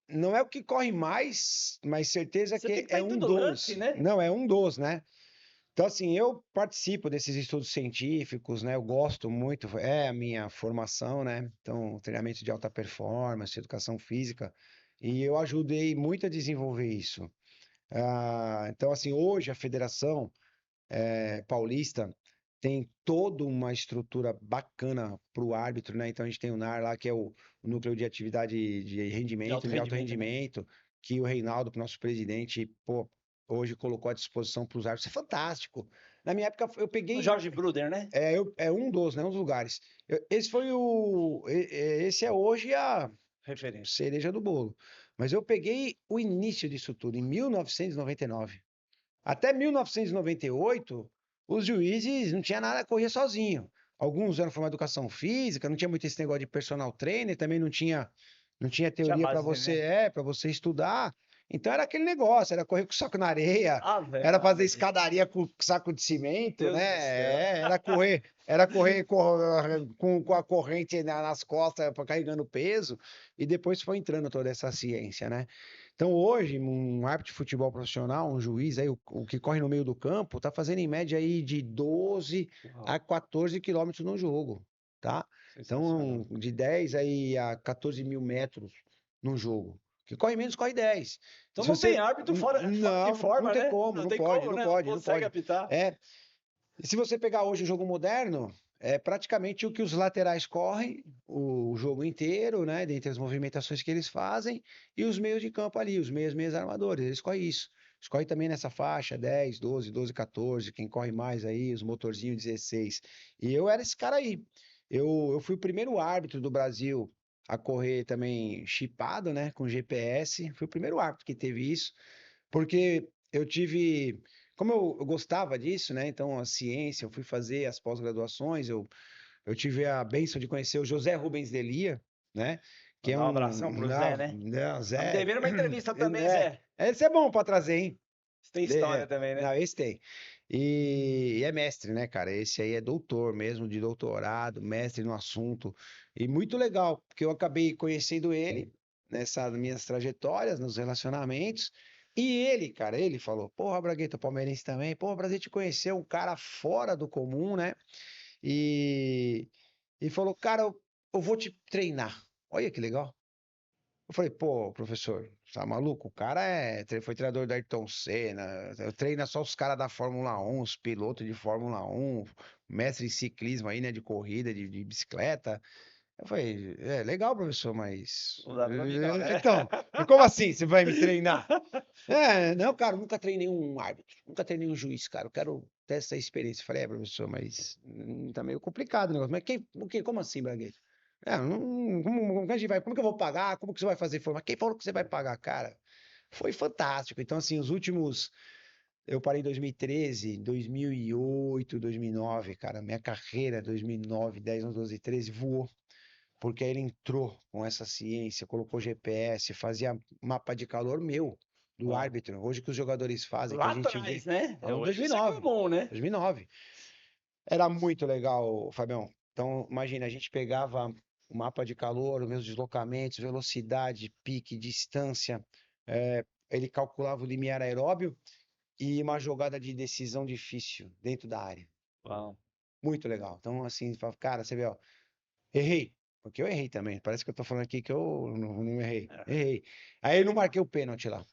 não é o que corre mais, mas certeza Você tem que que estar é em um todo lance, dos. né? Não, é um dos, né? Então, assim, eu participo desses estudos científicos, né? Eu gosto muito, é a minha formação, né? Então, treinamento de alta performance, educação física, e eu ajudei muito a desenvolver isso. Então, assim, hoje a Federação Paulista tem toda uma estrutura bacana para o árbitro, né? Então, a gente tem o NAR lá, que é o Núcleo de Atividade de De alto Rendimento, de alto rendimento, né? rendimento, que o Reinaldo, nosso presidente, pô, hoje colocou à disposição para os árbitros. Isso é fantástico. Na minha época, eu O peguei. Jorge Bruder, né? É um dos, né? Um dos lugares. Esse foi o. Esse é hoje a Referência. cereja do bolo. Mas eu peguei o início disso tudo, em 1999. Até 1998, os juízes não tinha nada, corria sozinho. Alguns eram formados em educação física, não tinha muito esse negócio de personal trainer, também não tinha Tinha teoria base, né? para você estudar. Então era aquele negócio, era correr com o saco na areia, Ave era fazer Maria. escadaria com saco de cimento, né? Deus do céu. Era correr com a corrente nas costas, carregando peso, e depois foi entrando toda essa ciência, né? Então, hoje, um árbitro de futebol profissional, um juiz aí, o que corre no meio do campo, tá fazendo em média aí de 12 Uau, a 14 quilômetros no jogo, tá? sensacional. Então, de 10 aí a 14 mil metros no jogo. Que corre menos, corre 10. Então Se não tem você... árbitro fora de Não, não forma, tem né? como, Não não tem pode, como, não né? Não pode, não consegue pode. apitar. É, e se você pegar hoje o jogo moderno, é praticamente o que os laterais correm o jogo inteiro, né? Dentre as movimentações que eles fazem, e os meios de campo ali, os meios armadores, eles correm isso. Eles correm também nessa faixa, 10, 12, 12, 14, quem corre mais aí, os motorzinhos 16. E eu era esse cara aí. Eu fui o primeiro árbitro do Brasil a correr também chipado, né? Com GPS. Fui o primeiro árbitro que teve isso, porque eu tive. Como eu gostava disso, né? Então, a ciência, eu fui fazer as pós-graduações, eu tive a bênção de conhecer o José Rubens Delia, né? Que é Mandar um abração um. pro Zé, né? Não, Estamos Zé. devendo uma entrevista também, É, Zé. esse é bom para trazer, hein? Você tem história também, né? Não, esse tem. E é mestre, né, cara? Esse aí é doutor mesmo, de doutorado, mestre no assunto. E muito legal, porque eu acabei conhecendo ele nessas minhas trajetórias, nos relacionamentos. E ele, cara, ele falou: Porra, Bragueta, palmeirense também. Porra, prazer te conhecer, um cara fora do comum, né? E, e falou: Cara, eu vou te treinar. Olha que legal. Eu falei, pô, professor, tá maluco? O cara foi treinador da Ayrton Senna, treina só os caras da Fórmula 1, os pilotos de Fórmula 1, mestre em ciclismo aí, né, de corrida, de bicicleta. Eu falei, é legal, professor, mas. Não dá pra mim, não, né? Então, como assim você vai me treinar? Não, cara, nunca treinei um árbitro, nunca treinei um juiz, cara, eu quero ter essa experiência. Eu falei, professor, mas tá meio complicado o negócio. Mas como assim, Bragueta? Como que a gente vai, como que eu vou pagar? Como que você vai fazer forma? Quem falou que você vai pagar, cara? Foi fantástico. Então, assim, eu parei em 2013, 2008, 2009, cara, minha carreira, 2009, 10, 11, 12, 13, voou. Porque aí ele entrou com essa ciência, colocou GPS, fazia mapa de calor meu, do Ó, árbitro. Hoje que os jogadores fazem, que a lá gente vê. atrás, né? Falando Hoje isso é 2009, comum, né? 2009. Era muito legal, Fabião. Então, imagina, a gente pegava o mapa de calor, os meus deslocamentos, velocidade, pique, distância. Ele calculava o limiar aeróbio e uma jogada de decisão difícil dentro da área. Uau. Muito legal. Então, assim, cara, você vê, ó, errei. Porque eu errei também. Parece que eu tô falando aqui que eu não errei. Errei. Aí eu não marquei o pênalti lá.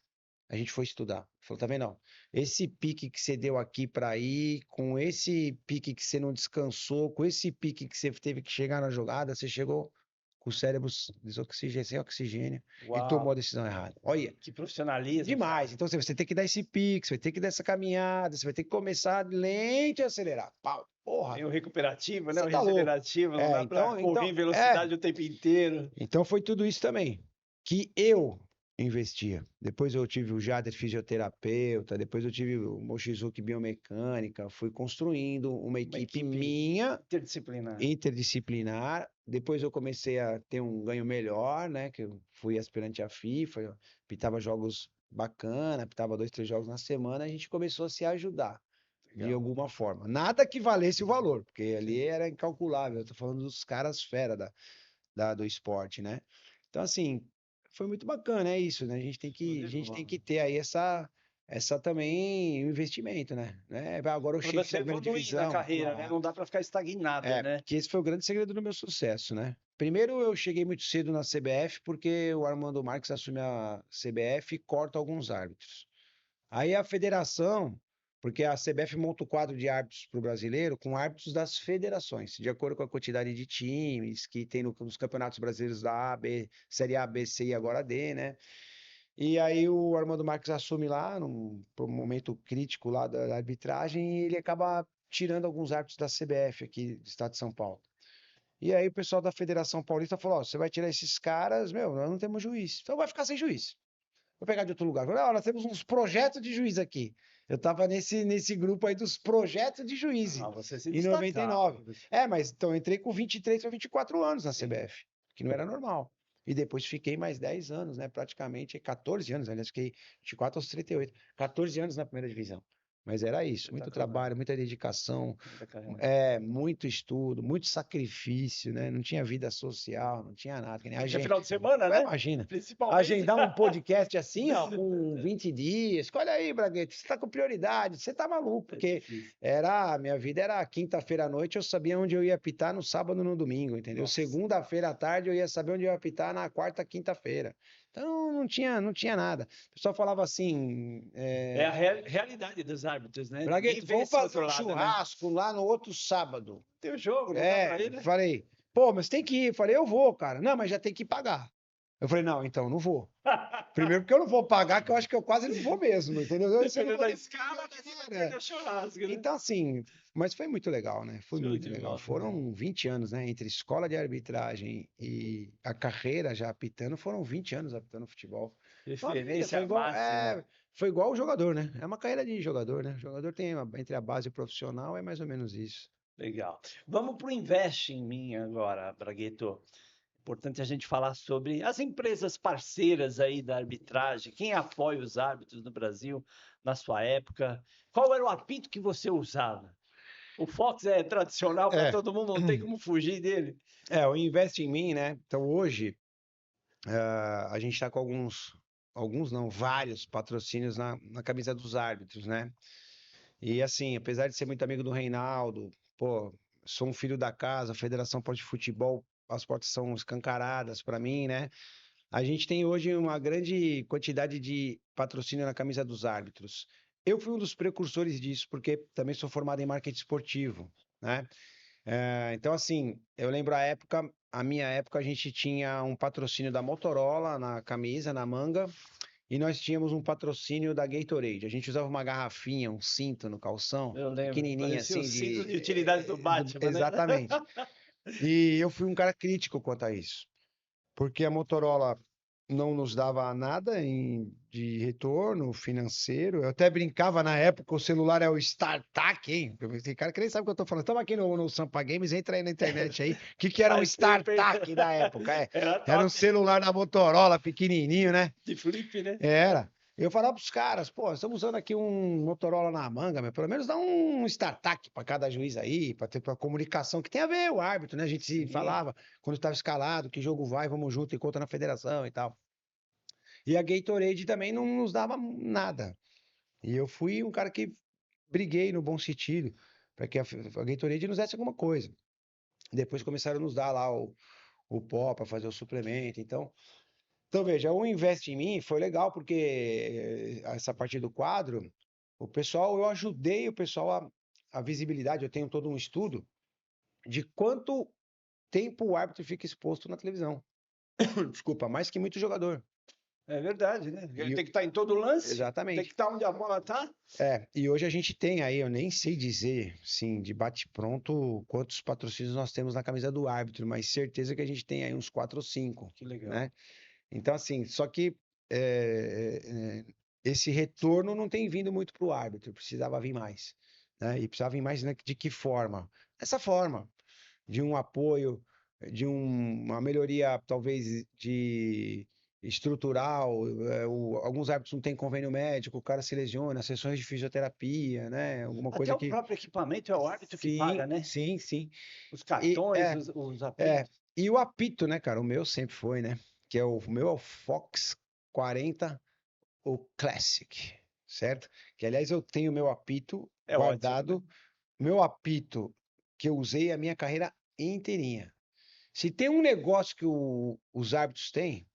A gente foi estudar. Falou, tá vendo? Ó, esse pique que você deu aqui para ir, com esse pique que você não descansou, com esse pique que você teve que chegar na jogada, você chegou com o cérebro sem oxigênio e tomou a Uau. decisão errada. Olha, Que profissionalismo, demais. cara. Então você tem que dar esse pique, você vai ter que dar essa caminhada, você vai ter que começar lento e acelerar. Pau, porra, Tem o recuperativo, né? O você tá louco. regenerativo, não dá pra correr em velocidade o tempo inteiro. Então foi tudo isso também que eu investia. Depois eu tive o Jader fisioterapeuta, depois eu tive o Mochizuki biomecânica, fui construindo uma Uma equipe equipe minha interdisciplinar. interdisciplinar. Depois eu comecei a ter um ganho melhor, né? Que eu fui aspirante à FIFA, eu pitava jogos bacana, pitava 2, 3 jogos na semana, a gente começou a se ajudar de Legal. alguma forma. Nada que valesse o valor, porque ali era incalculável. Eu tô falando dos caras fera do esporte, né? Então, assim, foi muito bacana, é isso, né? Show A de gente tem bola. que ter aí essa também, o investimento, né? Agora eu Para cheguei você na primeira evoluir na divisão, carreira, né? Não dá para ficar estagnado, né? que esse foi o grande segredo do meu sucesso, né? Primeiro, eu cheguei muito cedo na CBF, porque o Armando Marques assume a CBF e corta alguns árbitros. Aí a federação, porque a CBF monta o quadro de árbitros para o brasileiro com árbitros das federações, de acordo com a quantidade de times que tem nos campeonatos brasileiros da A, B, Série A, B, C e agora D, né? E aí o Armando Marques assume lá, por um momento crítico lá da arbitragem, e ele acaba tirando alguns árbitros da CBF aqui do estado de São Paulo. E aí o pessoal da Federação Paulista falou, ó, você vai tirar esses caras, meu, nós não temos juiz, então vai ficar sem juiz. Vou pegar de outro lugar. Falei, ó, nós temos uns projetos de juiz aqui. Eu tava nesse grupo aí dos projetos de juiz, Ah, você se em destacava. 99. Mas então eu entrei com 23 ou 24 anos na Sim. CBF, que não era normal. E depois fiquei mais 10 anos, né? Praticamente 14 anos, aliás, fiquei 24 aos 38. 14 anos na primeira divisão. Mas era isso, muito Espetacular. trabalho, muita dedicação, Muita carreira. muito estudo, muito sacrifício, né? Não tinha vida social, não tinha nada. Que nem a Tinha gente, final de semana, né? imagina, Principalmente. agendar um podcast assim, ó, com 20 dias. Olha aí, Braguete, você tá com prioridade, você tá maluco, É porque difícil. a minha vida era quinta-feira à noite, eu sabia onde eu ia apitar no sábado e no domingo, entendeu? Nossa. Segunda-feira à tarde eu ia saber onde eu ia apitar na quarta, quinta-feira. Então não tinha nada. O pessoal falava assim, É a realidade dos árbitros, né? Ninguém Bragueto, vê vamos esse fazer outro um lado, né? churrasco lá no outro sábado. Tem o jogo, não dá pra ir, né? Falei, pô, mas tem que ir. Eu falei, eu vou, cara. Não, mas já tem que pagar. Eu falei, não, então, não vou. Primeiro porque eu não vou pagar, que eu acho que eu quase não vou mesmo, entendeu? Você não Dependendo vai da ter escala, né, você vai cara. perder o churrasco, né? Então, assim, mas foi muito legal, né? Foi Show muito de legal. bola. Foram 20 anos, né? Entre escola de arbitragem e a carreira já apitando, foram 20 anos apitando futebol. Uma vida, Referência máxima. foi igual o jogador, né? É uma carreira de jogador, né? O jogador tem entre a base e o profissional, é mais ou menos isso. Legal. Vamos para o Investe em Mim agora, Bragueto. Importante a gente falar sobre as empresas parceiras aí da arbitragem, quem apoia os árbitros no Brasil na sua época. Qual era o apito que você usava? O Fox é tradicional para É, todo mundo, não tem como fugir dele. o Invest em Mim, né? Então hoje a gente está com alguns não, vários patrocínios na camisa dos árbitros, né? E assim, apesar de ser muito amigo do Reinaldo, pô, sou um filho da casa, a Federação Porto de Futebol, as portas são escancaradas para mim, né? A gente tem hoje uma grande quantidade de patrocínio na camisa dos árbitros. Eu fui um dos precursores disso, porque também sou formado em marketing esportivo, né? Então, assim, eu lembro a minha época, a gente tinha um patrocínio da Motorola na camisa, na manga, e nós tínhamos um patrocínio da Gatorade. A gente usava uma garrafinha, um cinto no calção, Eu lembro, pequenininha parecia o assim, cinto de utilidade do Batman, né? exatamente. E eu fui um cara crítico quanto a isso, porque a Motorola não nos dava nada de retorno financeiro. Eu até brincava na época, o celular é o StarTAC, hein? Tem cara que nem sabe o que eu tô falando. Estamos aqui no Sampa Games, entra aí na internet aí. O que era um Faz tempo, hein? StarTAC da época? Era Era um top. celular da Motorola, pequenininho, né? De flip, né? Era. Eu falava pros caras, pô, estamos usando aqui um Motorola na manga, meu, pelo menos dá um StarTAC para cada juiz aí, para ter pra comunicação, que tem a ver o árbitro, né? A gente se Sim. falava quando estava escalado, que jogo vai, vamos junto, encontra na federação e tal. E a Gatorade também não nos dava nada. E eu fui um cara que briguei no bom sentido, para que a Gatorade nos desse alguma coisa. Depois começaram a nos dar lá o pó para fazer o suplemento. Então, veja, o Investe em Mim foi legal, porque essa parte do quadro, eu ajudei o pessoal a visibilidade. Eu tenho todo um estudo de quanto tempo o árbitro fica exposto na televisão. Desculpa, mais que muito jogador. É verdade, né? Ele E, tem que estar em todo lance, tem que exatamente. estar onde a bola está. E hoje a gente tem aí, eu nem sei dizer, sim, de bate-pronto, quantos patrocínios nós temos na camisa do árbitro, mas certeza que a gente tem aí uns 4 ou 5, Que legal. né? Então, assim, só que esse retorno não tem vindo muito para o árbitro, precisava vir mais, né? E precisava vir mais, né, de que forma? Dessa forma, de um apoio, uma melhoria, talvez, de estrutural. Alguns árbitros não têm convênio médico, o cara se lesiona, sessões de fisioterapia, né? Alguma Até coisa o que. próprio equipamento é o árbitro que Sim, paga, né? sim, sim. Os E, cartões, é, os é. apitos. E o apito, né, cara? O meu sempre foi, né? Que é o meu é o Fox 40, o Classic, certo? Que, aliás, eu tenho meu apito É ótimo, né? guardado, meu apito que eu usei a minha carreira inteirinha. Se tem um negócio que os árbitros têm,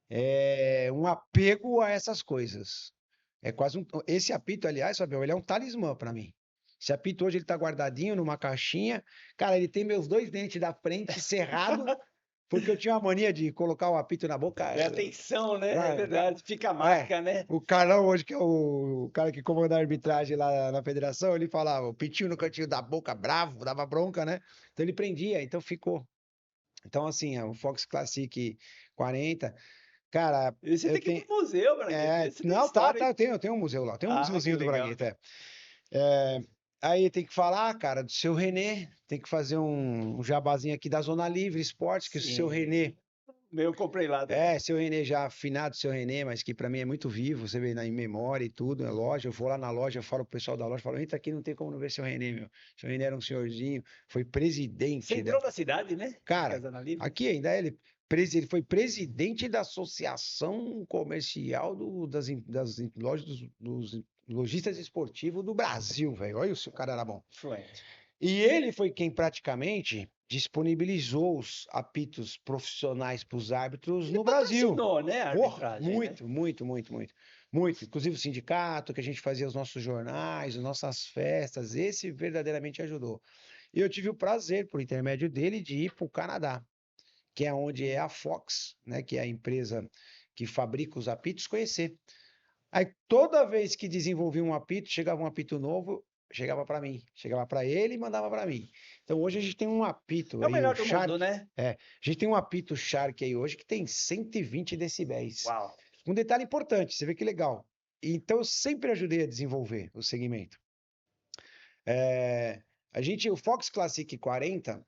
é um apego a essas coisas. É quase esse apito, aliás, Fabião, ele é um talismã para mim. Esse apito hoje ele tá guardadinho numa caixinha. Cara, ele tem meus dois dentes da frente cerrado, porque eu tinha uma mania de colocar o apito na boca. É atenção, né? É Vai, verdade. Fica a é. marca, né? O Carlão, hoje, que é o cara que comanda a arbitragem lá na federação, ele falava, o pitinho no cantinho da boca, bravo, dava bronca, né? Então ele prendia, então ficou. Então, assim, o Fox Classic 40, cara, Esse eu tem que ir tenho. pro museu, Bragueta. Esse tem Não, tá, história, tá, hein? eu tenho um museu lá, tem um Ah, que museuzinho do legal. Bragueta. Aí tem que falar, cara, do seu Renê, tem que fazer um jabazinho aqui da Zona Livre Esportes, que o seu Sim. Renê Eu comprei lá também. É, seu Renê já afinado, seu Renê, mas que pra mim é muito vivo, você vê em memória e tudo, na loja, eu vou lá na loja, eu falo pro pessoal da loja, falo, entra aqui, não tem como não ver seu Renê, meu. Seu Renê era um senhorzinho, foi presidente Centrão da cidade, né? Cara, Casa na Livre. aqui ainda ele foi presidente da Associação Comercial das lojas dos lojistas esportivos do Brasil, velho. Olha se o cara era bom. Fluente. E ele foi quem praticamente disponibilizou os apitos profissionais para os árbitros Ele no Brasil. patrocinou, né, a Porra, arbitragem, né? muito, muito, muito, muito. Muito. Inclusive o sindicato, que a gente fazia os nossos jornais, as nossas festas, esse verdadeiramente ajudou. E eu tive o prazer, por intermédio dele, de ir para o Canadá, que é onde é a Fox, né, que é a empresa que fabrica os apitos, conhecer. Aí toda vez que desenvolvia um apito, chegava um apito novo, chegava para mim, chegava para ele e mandava para mim. Então hoje a gente tem um apito É o aí, o melhor do mundo, Shark, né? a gente tem um apito Shark aí hoje que tem 120 decibéis. Uau. Um detalhe importante, você vê que legal. Então eu sempre ajudei a desenvolver o segmento. O Fox Classic 40,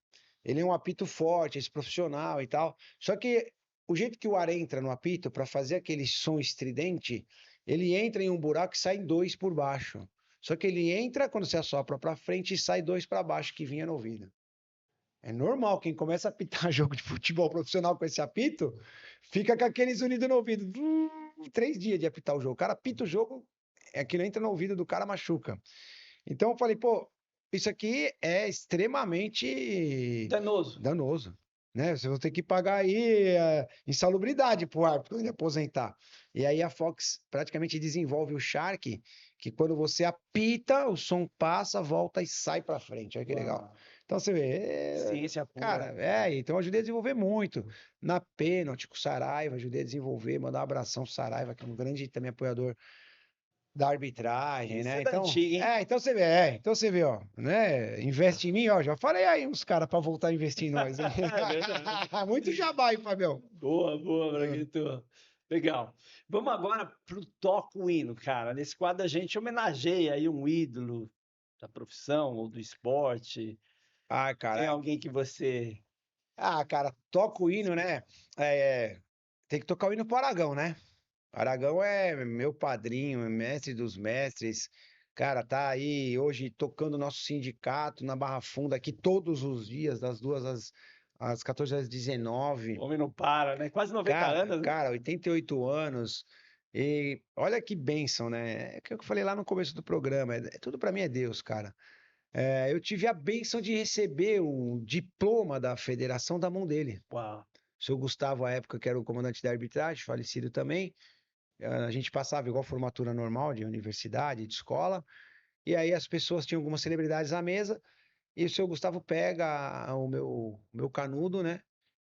ele é um apito forte, esse profissional e tal. Só que o jeito que o ar entra no apito, para fazer aquele som estridente, ele entra em um buraco e sai dois por baixo. Só que ele entra quando você assopra para frente e sai dois para baixo, que vinha no ouvido. É normal, quem começa a apitar jogo de futebol profissional com esse apito, fica com aqueles unidos no ouvido. 3 dias de apitar o jogo. O cara apita o jogo, aquilo entra no ouvido do cara, machuca. Então eu falei, pô, isso aqui é extremamente Danoso. danoso, né? Você vai ter que pagar aí insalubridade pro árbitro quando ele aposentar. E aí a Fox praticamente desenvolve o Shark, que quando você apita, o som passa, volta e sai para frente. Olha que legal. Uau. Então você vê, Ciência pura. cara, então eu ajudei a desenvolver muito. Na pênalti com o Saraiva, ajudei a desenvolver, mandar um abração pro Saraiva, que é um grande também apoiador da arbitragem, Isso né? é da Então, antiga, hein? então você vê, ó, né? Investe em mim, ó, já falei aí uns caras para voltar a investir em nós, hein? É verdade. Muito jabá aí, Fabião. Boa, boa, Braguito. Legal. Vamos agora pro Toca o Hino, cara. Nesse quadro a gente homenageia aí um ídolo da profissão ou do esporte. Ah, Tem cara, alguém que você... toca o hino, né? É, tem que tocar o hino pro Aragão, né? Aragão é meu padrinho, é mestre dos mestres. Cara, tá aí hoje tocando nosso sindicato na Barra Funda aqui todos os dias, das 2 às 14 às 19. O homem não para, né? Quase 90 anos, né? 88 anos. E olha que bênção, né? É o que eu falei lá no começo do programa. Tudo pra mim é Deus, cara. Eu tive a bênção de receber o diploma da federação da mão dele. Uau. O seu Gustavo, à época, que era o comandante da arbitragem, falecido também. A gente passava igual formatura normal de universidade, de escola. E aí as pessoas tinham algumas celebridades à mesa. E o seu Gustavo pega o meu canudo, né?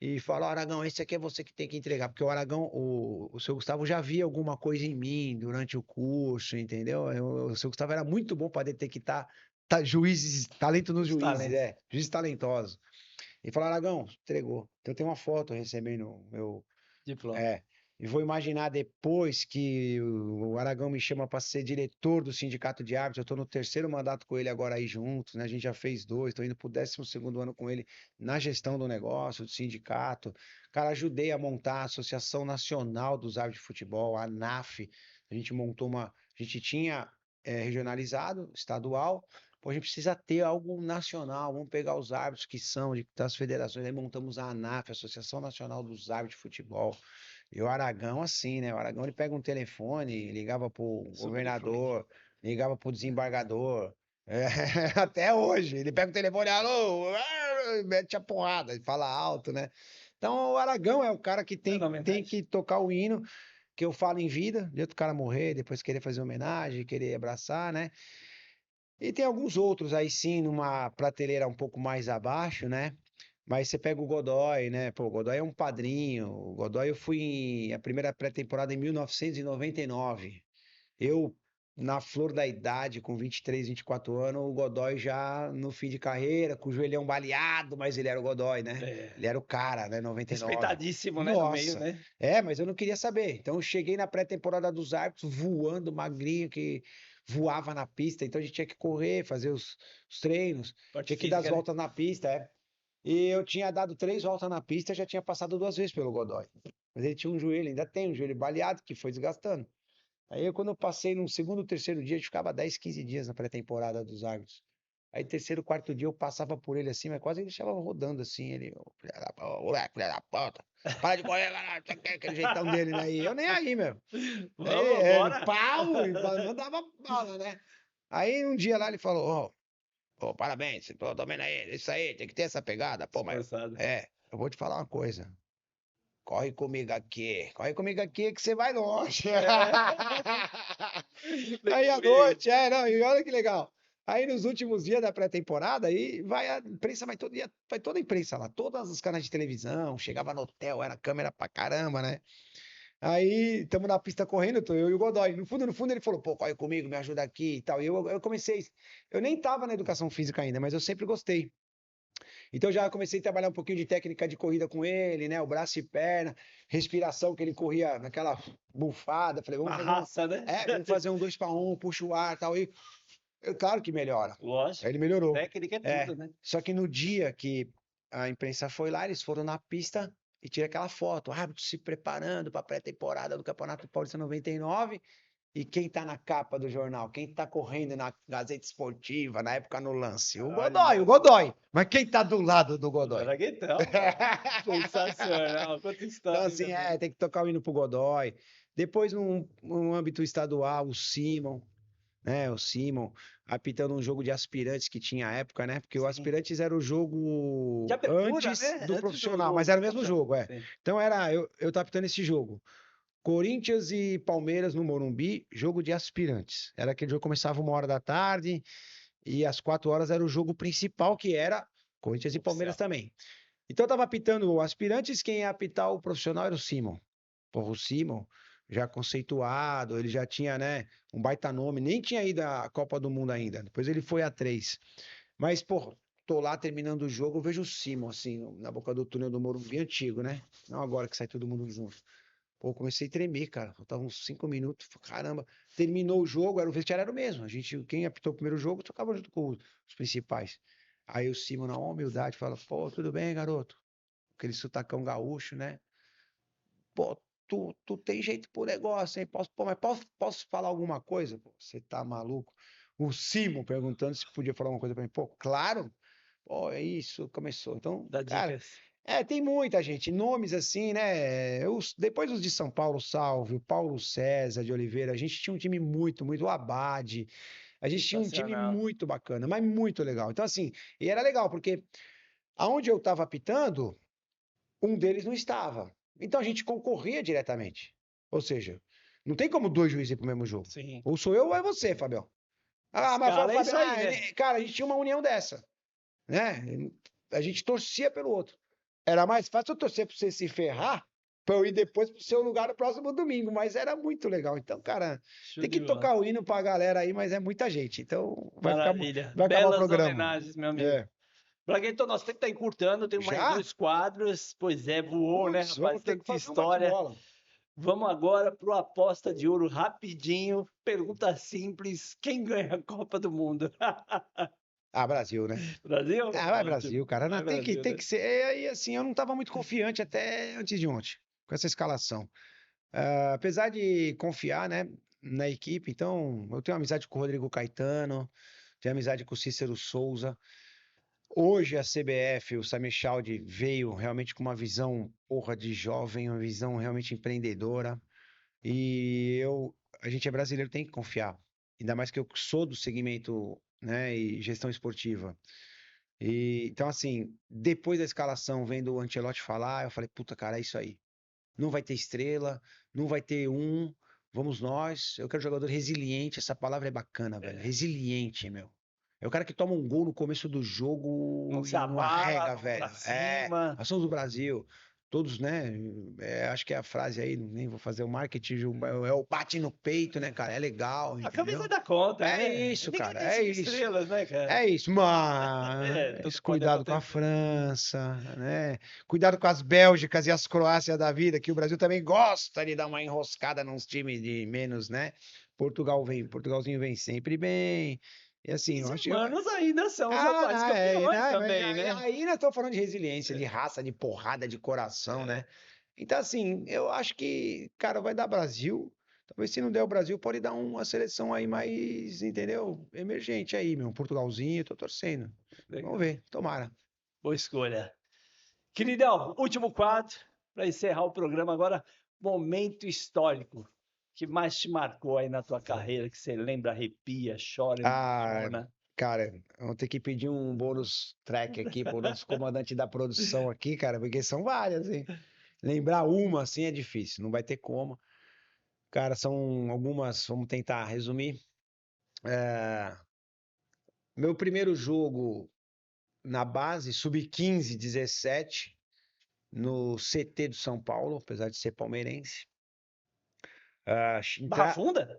E fala, Aragão, esse aqui é você que tem que entregar, porque o Aragão, o seu Gustavo já via alguma coisa em mim durante o curso, entendeu? O seu Gustavo era muito bom para detectar juízes, talento nos Os juízes, talentos. juízes talentosos. E falou, Aragão, entregou. Então tem uma foto recebendo meu, Diploma. é, e vou imaginar depois que o Aragão me chama para ser diretor do Sindicato de Árbitros. Eu estou no terceiro mandato com ele agora aí juntos, né? A gente já fez 2, estou indo para o 12º ano com ele na gestão do negócio, do sindicato. Cara, ajudei a montar a Associação Nacional dos Árbitros de Futebol, a ANAF. A gente montou a gente tinha regionalizado, estadual. Pô, a gente precisa ter algo nacional. Vamos pegar os árbitros que são das federações. Aí montamos a ANAF, Associação Nacional dos Árbitros de Futebol. E o Aragão, assim, né? O Aragão, ele pega um telefone, ligava pro Super influente. governador, ligava pro desembargador. Até hoje. Ele pega o telefone, alô, mete a porrada, ele fala alto, né? Então, o Aragão é o cara que tem que tocar o hino, que eu falo em vida, de outro cara morrer, depois querer fazer homenagem, querer abraçar, né? E tem alguns outros aí sim, numa prateleira um pouco mais abaixo, né? Mas você pega o Godoy, né? Pô, o Godoy é um padrinho. O Godoy eu fui a primeira pré-temporada em 1999. Eu, na flor da idade, com 23, 24 anos, o Godoy já no fim de carreira, com o joelhão baleado, mas ele era o Godoy, né? É. Ele era o cara, né? 99. Respeitadíssimo, né? No meio, Nossa. né? Mas eu não queria saber. Então eu cheguei na pré-temporada dos árbitros voando, magrinho, que voava na pista. Então a gente tinha que correr, fazer os treinos, Parte tinha que dar as física, né? voltas na pista, E eu tinha dado 3 voltas na pista, já tinha passado 2 vezes pelo Godoy. Mas ele tinha um joelho, ainda tem um joelho baleado, que foi desgastando. Aí quando eu passei no segundo, terceiro dia, a gente ficava 10, 15 dias na pré-temporada dos árbitros. Aí terceiro, quarto dia eu passava por ele assim, mas quase ele deixava rodando assim, ele, ô filha da puta, para de correr, galera, aquele jeitão dele, né? E eu nem aí, meu. Aí Vamos, ele, bora! pau, e mandava bala, né? Aí um dia lá ele falou, ó, parabéns, tô vendo aí, isso aí, tem que ter essa pegada, pô, mas, Esforçado. eu vou te falar uma coisa, corre comigo aqui que você vai longe. Vem Aí à comigo. noite, não, e olha que legal. Aí nos últimos dias da pré-temporada, aí vai a imprensa, vai todo dia, vai toda a imprensa lá, todos os canais de televisão, chegava no hotel, era câmera pra caramba, né? Aí estamos na pista correndo, tô eu e o Godoy. No fundo ele falou, pô, corre comigo, me ajuda aqui e tal. E eu comecei, eu nem tava na educação física ainda, mas eu sempre gostei. Então já comecei a trabalhar um pouquinho de técnica de corrida com ele, né? O braço e perna, respiração, que ele corria naquela bufada. Falei, Uma raça, né? vamos fazer um 2 para 1, puxa o ar e tal. E claro que melhora. Aí Lógico. ele melhorou. Técnica é É. tudo, né? Só que no dia que a imprensa foi lá, eles foram na pista e tiraram aquela foto. Árbitro se preparando para a pré-temporada do Campeonato Paulista 99. E quem tá na capa do jornal? Quem tá correndo na Gazeta Esportiva, na época no lance? O Godoy, Olha, o Godoy. Mas quem tá do lado do o Godoy? Draguetão. Sensacional. Quanta Então, história assim, ainda tem. tem que tocar o hino pro Godoy. Depois, num âmbito estadual, o Simon, né? O Simon apitando um jogo de aspirantes que tinha à época, né? Porque o Sim. aspirantes era o De jogo abertura, antes né? do Antes profissional, do mas era o mesmo profissional. jogo, é. Sim. Então, eu tava apitando esse jogo. Corinthians e Palmeiras no Morumbi, jogo de aspirantes. Era aquele jogo que começava 1 hora da tarde e às 4 horas era o jogo principal, que era Corinthians e Palmeiras Oficial. também. Então eu tava apitando o aspirantes, quem ia apitar o profissional era o Simon. Porra, o Simon, já conceituado, ele já tinha, né, um baita nome, nem tinha ido à Copa do Mundo ainda. Depois ele foi a 3. Mas, porra, tô lá terminando o jogo, eu vejo o Simon, assim, na boca do túnel do Morumbi antigo, né? Não agora que sai todo mundo junto. Pô, comecei a tremer, cara. Faltavam uns 5 minutos. Caramba. Terminou o jogo, o vestiário era o mesmo. Quem apitou o primeiro jogo, tocava junto com os principais. Aí o Simon, na humildade, fala: pô, tudo bem, garoto? Aquele sotacão gaúcho, né? Pô, tu tem jeito pro negócio, hein? Posso falar alguma coisa? Pô, você tá maluco? O Simon perguntando se podia falar alguma coisa pra mim. Pô, claro. Pô, é isso, começou. Então, Dá cara, dicas. tem muita gente, nomes assim, né? Depois os de São Paulo, Salve, o Paulo César de Oliveira, a gente tinha um time muito, o Abade, a gente tinha um time Sensacional. muito bacana, mas muito legal. Então, assim, e era legal, porque aonde eu estava apitando, um deles não estava. Então a gente concorria diretamente. Ou seja, não tem como 2 juízes ir pro mesmo jogo. Sim. Ou sou eu ou é você, Fabião. Ah, mas Escala é Fabião, isso aí, né? cara, a gente tinha uma união dessa, né? A gente torcia pelo outro. Era mais fácil eu torcer para você se ferrar para eu ir depois pro seu lugar no próximo domingo, mas era muito legal. Então, cara, Show tem de que bola. tocar o hino pra galera aí, mas é muita gente. Então, Maravilha. vai acabar o Belas programa. homenagens, meu amigo. É. Braguento, nosso tempo tá encurtando, tem mais Já? 2 quadros. Pois é, voou, né, Putz, rapaz? vamos ter que Tanta fazer um história. bate-bola. Vamos agora pro Aposta de Ouro rapidinho. Pergunta simples: quem ganha a Copa do Mundo? Ah, Brasil, né? Brasil? Ah, vai Ótimo. Brasil, cara. Não, Vai Brasil, tem né? que ser. E assim, eu não estava muito confiante até antes de ontem, com essa escalação. Apesar de confiar, né, na equipe, então eu tenho amizade com o Rodrigo Caetano, tenho amizade com o Cícero Souza. Hoje a CBF, o Samir Chaldi veio realmente com uma visão, porra, de jovem, uma visão realmente empreendedora. E a gente é brasileiro, tem que confiar. Ainda mais que eu sou do segmento, né, e gestão esportiva. E então assim, depois da escalação, vendo o Ancelotti falar, eu falei, puta, cara, é isso aí. Não vai ter estrela, não vai ter um, vamos nós. Eu quero jogador resiliente, essa palavra é bacana, velho. É. Resiliente, meu. É o cara que toma um gol no começo do Não jogo se e não abala, arrega, vamos velho. pra cima. Nós somos do Brasil. Todos, né? Acho que é a frase aí, nem vou fazer o marketing, é o bate no peito, né, cara? É legal, A camisa entendeu? dá conta, É né? isso, Ninguém cara, tem é 5 isso. estrelas, né, cara? É isso, Tudo mas pode cuidado com a acontecer. França, né? Cuidado com as Bélgicas e as Croácias da vida, que o Brasil também gosta de dar uma enroscada nos times de menos, né? Portugalzinho vem sempre bem. E assim, eu Os acho que... humanos ainda são os atuais campeões também, né? Aí nós estamos falando de resiliência, de raça, de porrada, de coração, né? Então, assim, eu acho que, cara, vai dar Brasil. Talvez se não der o Brasil, pode dar uma seleção aí mais, entendeu? Emergente aí, meu. Portugalzinho, tô torcendo. Vamos Legal. ver, tomara. Boa escolha. Queridão, último quadro para encerrar o programa agora. Momento histórico que mais te marcou aí na tua carreira, que você lembra, arrepia, chora, Ah, emociona. cara, vamos ter que pedir um bônus track aqui pro nosso comandante da produção aqui, cara, porque são várias, hein? Lembrar uma, assim, é difícil, não vai ter como. Cara, são algumas, vamos tentar resumir. É, meu primeiro jogo na base, sub-15, 17, no CT do São Paulo, apesar de ser palmeirense. Barra Funda?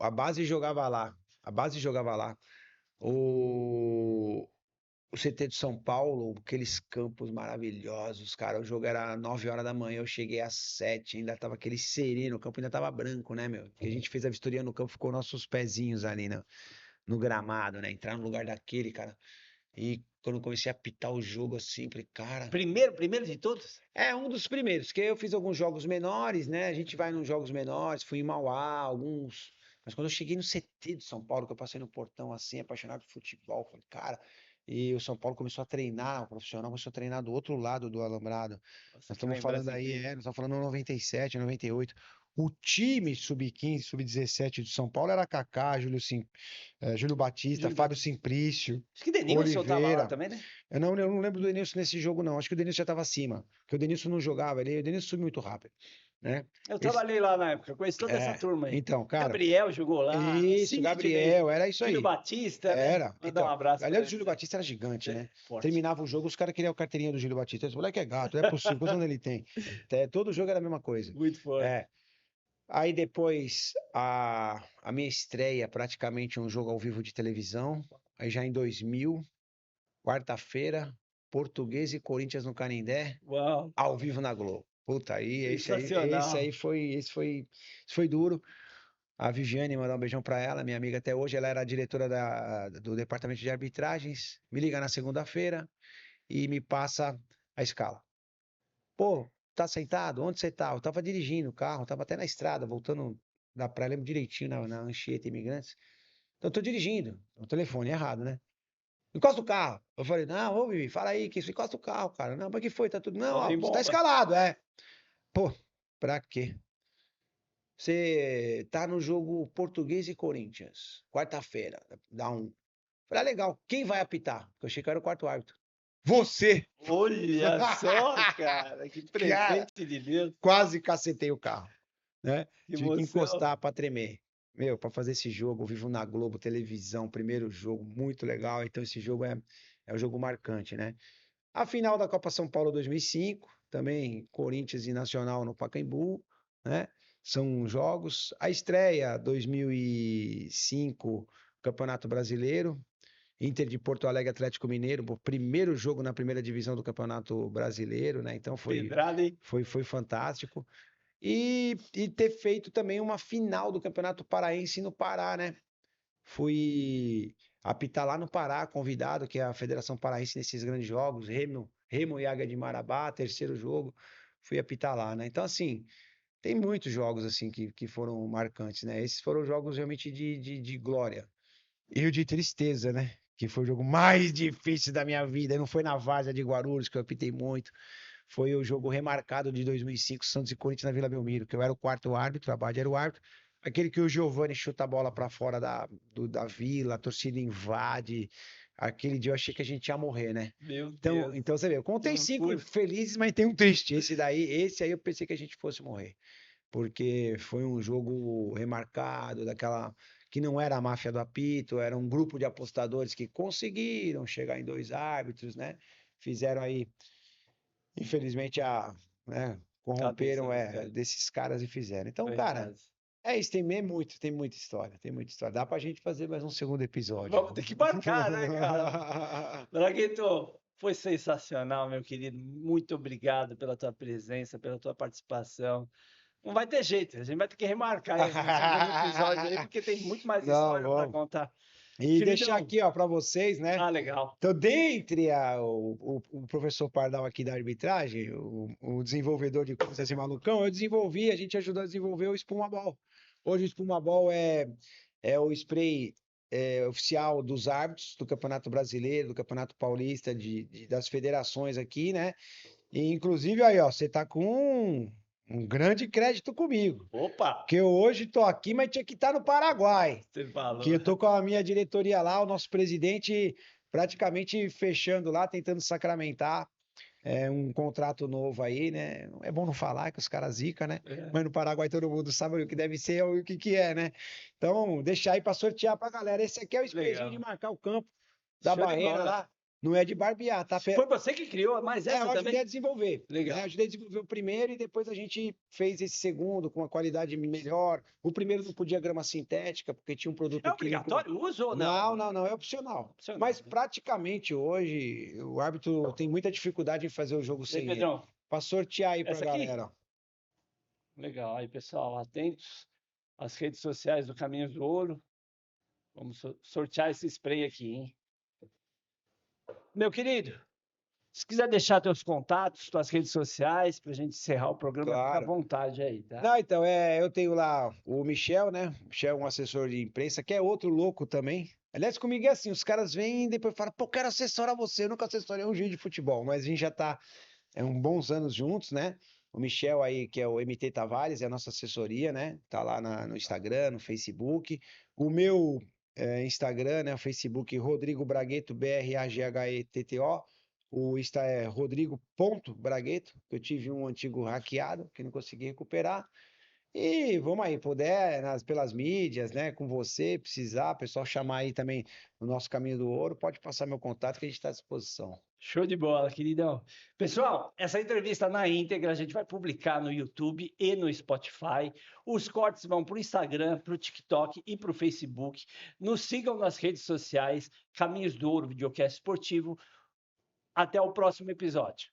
A base jogava lá. A base jogava lá. O CT de São Paulo, aqueles campos maravilhosos, cara. O jogo era 9 horas da manhã, eu cheguei às 7, ainda tava aquele sereno, o campo ainda tava branco, né, meu? Porque a gente fez a vistoria no campo, ficou nossos pezinhos ali no gramado, né? Entrar no lugar daquele, cara. E quando eu comecei a apitar o jogo assim, falei, cara. Primeiro de todos? É um dos primeiros, que eu fiz alguns jogos menores, né? A gente vai nos jogos menores, fui em Mauá, alguns. Mas quando eu cheguei no CT de São Paulo, que eu passei no portão assim, apaixonado por futebol, falei, cara. E o São Paulo começou a treinar, o profissional começou a treinar do outro lado do alambrado. Nossa, Nós que estamos falando lembrança aí, incrível. nós estamos falando 97, 98. O time sub-15, sub-17 de São Paulo era Kaká, Júlio Batista, Júlio Fábio Batista. Simplício, Acho que Denilson tava lá Oliveira. também, né? Eu não lembro do Denilson nesse jogo, não. Acho que o Denilson já estava acima. Porque o Denilson não jogava, o Denilson subiu muito rápido, né? Eu Esse- trabalhei lá na época, conheço toda essa é, turma aí. então, cara, Gabriel jogou lá, isso, Sidney, Gabriel, era isso Júlio aí. Batista, né? Era. Mandar um Então, abraço aliás, para o ele. Júlio Batista era gigante, É, né? forte. Terminava o jogo, os caras queriam a carteirinha do Júlio Batista. Esse moleque é gato, não é possível. Quantos anos ele tem? Todo jogo era a mesma coisa. Muito forte. É. Aí depois, a minha estreia, praticamente um jogo ao vivo de televisão. Aí já em 2000, quarta-feira, Português e Corinthians no Canindé. Uau, Ao vivo na Globo. Puta, aí, sensacional. esse foi duro. A Viviane, mandar um beijão pra ela, minha amiga até hoje, ela era a diretora do departamento de arbitragens, me liga na segunda-feira e me passa a escala. Pô, tá sentado? Onde você tá? Eu tava dirigindo o carro, tava até na estrada, voltando da praia, lembro direitinho, na Anchieta Imigrantes. Então, eu tô dirigindo, o telefone errado, né? Encosta o carro. Eu falei, não, ô Vivi, fala aí, que isso, encosta o carro, cara. Não, mas que foi? Tá tudo. Não, ó, Homem você tá bomba. escalado, é. Pô, pra quê? Você tá no jogo Português e Corinthians, quarta-feira, dá um. Falei, ah, legal, quem vai apitar? Porque eu achei que era o quarto árbitro. Você! Olha só, cara, que Cara, presente de Deus. quase cacetei o carro, né? Que Tive que emoção. encostar pra tremer. Meu, pra fazer esse jogo, eu vivo na Globo, televisão, primeiro jogo, muito legal. Então, esse jogo é um jogo marcante, né? A final da Copa São Paulo 2005, também Corinthians e Nacional no Pacaembu, né? São jogos. A estreia 2005, Campeonato Brasileiro, Inter de Porto Alegre, Atlético Mineiro, o primeiro jogo na primeira divisão do Campeonato Brasileiro, né? Então Pedrada, hein? foi fantástico. E ter feito também uma final do Campeonato Paraense no Pará, né? Fui apitar lá no Pará, convidado, que é a Federação Paraense nesses grandes jogos, Remo e Águia de Marabá, terceiro jogo, fui apitar lá, né? Então, assim, tem muitos jogos, assim, que foram marcantes, né? Esses foram jogos realmente de glória. E o de tristeza, né? Que foi o jogo mais difícil da minha vida. Não foi na Várzea de Guarulhos, que eu apitei muito. Foi o jogo remarcado de 2005, Santos e Corinthians na Vila Belmiro, que eu era o quarto árbitro, a Bad era o árbitro. Aquele que o Giovani chuta a bola para fora da vila, a torcida invade. Aquele dia eu achei que a gente ia morrer, né? Meu Então, Deus, então você vê, eu que contei 5 loucura. felizes, mas tem um triste. Esse aí eu pensei que a gente fosse morrer. Porque foi um jogo remarcado, daquela que não era a máfia do apito, era um grupo de apostadores que conseguiram chegar em dois árbitros, né? Fizeram aí, infelizmente, né, corromperam Atenção dos caras. desses caras e fizeram. Então, Foi cara, errado. é isso, tem muita história, tem muita história. Dá pra gente fazer mais um segundo episódio. Vamos ter que marcar, né, cara? Draguito, foi sensacional, meu querido. Muito obrigado pela tua presença, pela tua participação. Não vai ter jeito, a gente vai ter que remarcar esse segundo episódio aí, porque tem muito mais Não, história para vamos. contar. E deixar Queridão. aqui, ó, para vocês, né? Ah, legal. Então, dentre o professor Pardal aqui da arbitragem, o desenvolvedor de coisas assim, malucão, a gente ajudou a desenvolver o Espuma Ball. Hoje o Espuma Ball é o spray oficial dos árbitros do Campeonato Brasileiro, do Campeonato Paulista, das federações aqui, né? E, inclusive, aí, ó, você tá com um grande crédito comigo. Opa! Porque eu hoje tô aqui, mas tinha que estar no Paraguai. Você Que falou. eu tô com a minha diretoria lá, o nosso presidente praticamente fechando lá, tentando sacramentar um contrato novo aí, né? É bom não falar que os caras zica, né? É, Mas no Paraguai todo mundo sabe o que deve ser e o que que é, né? Então, deixar aí para sortear pra galera. Esse aqui é o sprayzinho de legal. marcar o campo da Show de barreira bola. lá. Não é de barbear, tá? Foi você que criou mais Eu essa ajudei a também? desenvolver, né? Legal. Ajudei a desenvolver o primeiro e depois a gente fez esse segundo com uma qualidade melhor. O primeiro não podia grama sintética, porque tinha um É produto químico. obrigatório o uso ou não? Não, não, não, é opcional. Opcional, Mas né? praticamente hoje o árbitro tem muita dificuldade em fazer o jogo E aí, sem ele. Pedrão? Para sortear aí pra Essa aqui? galera, ó. Legal. Aí, pessoal, atentos às redes sociais do Caminhos do Ouro. Vamos sortear esse spray aqui, hein? Meu querido, se quiser deixar teus contatos, tuas redes sociais, para a gente encerrar o programa, fica à Claro. vontade aí, tá? Não, então, eu tenho lá o Michel, né? O Michel é um assessor de imprensa, que é outro louco também. Aliás, comigo é assim, os caras vêm e depois falam, pô, quero assessorar você. Eu nunca assessorei um juiz de futebol, mas a gente já tá bons anos juntos, né? O Michel aí, que é o MT Tavares, é a nossa assessoria, né? Tá lá no Instagram, no Facebook. O meu Instagram, né? O Facebook, Rodrigo Bragueto, Braghetto. O Insta é rodrigo.bragueto, que eu tive um antigo hackeado, que não consegui recuperar. E vamos aí, puder, pelas mídias, né, com você, precisar, pessoal chamar aí também no nosso Caminho do Ouro, pode passar meu contato que a gente está à disposição. Show de bola, queridão. Pessoal, essa entrevista na íntegra a gente vai publicar no YouTube e no Spotify. Os cortes vão para o Instagram, para o TikTok e para o Facebook. Nos sigam nas redes sociais, Caminhos do Ouro, Videocast Esportivo. Até o próximo episódio.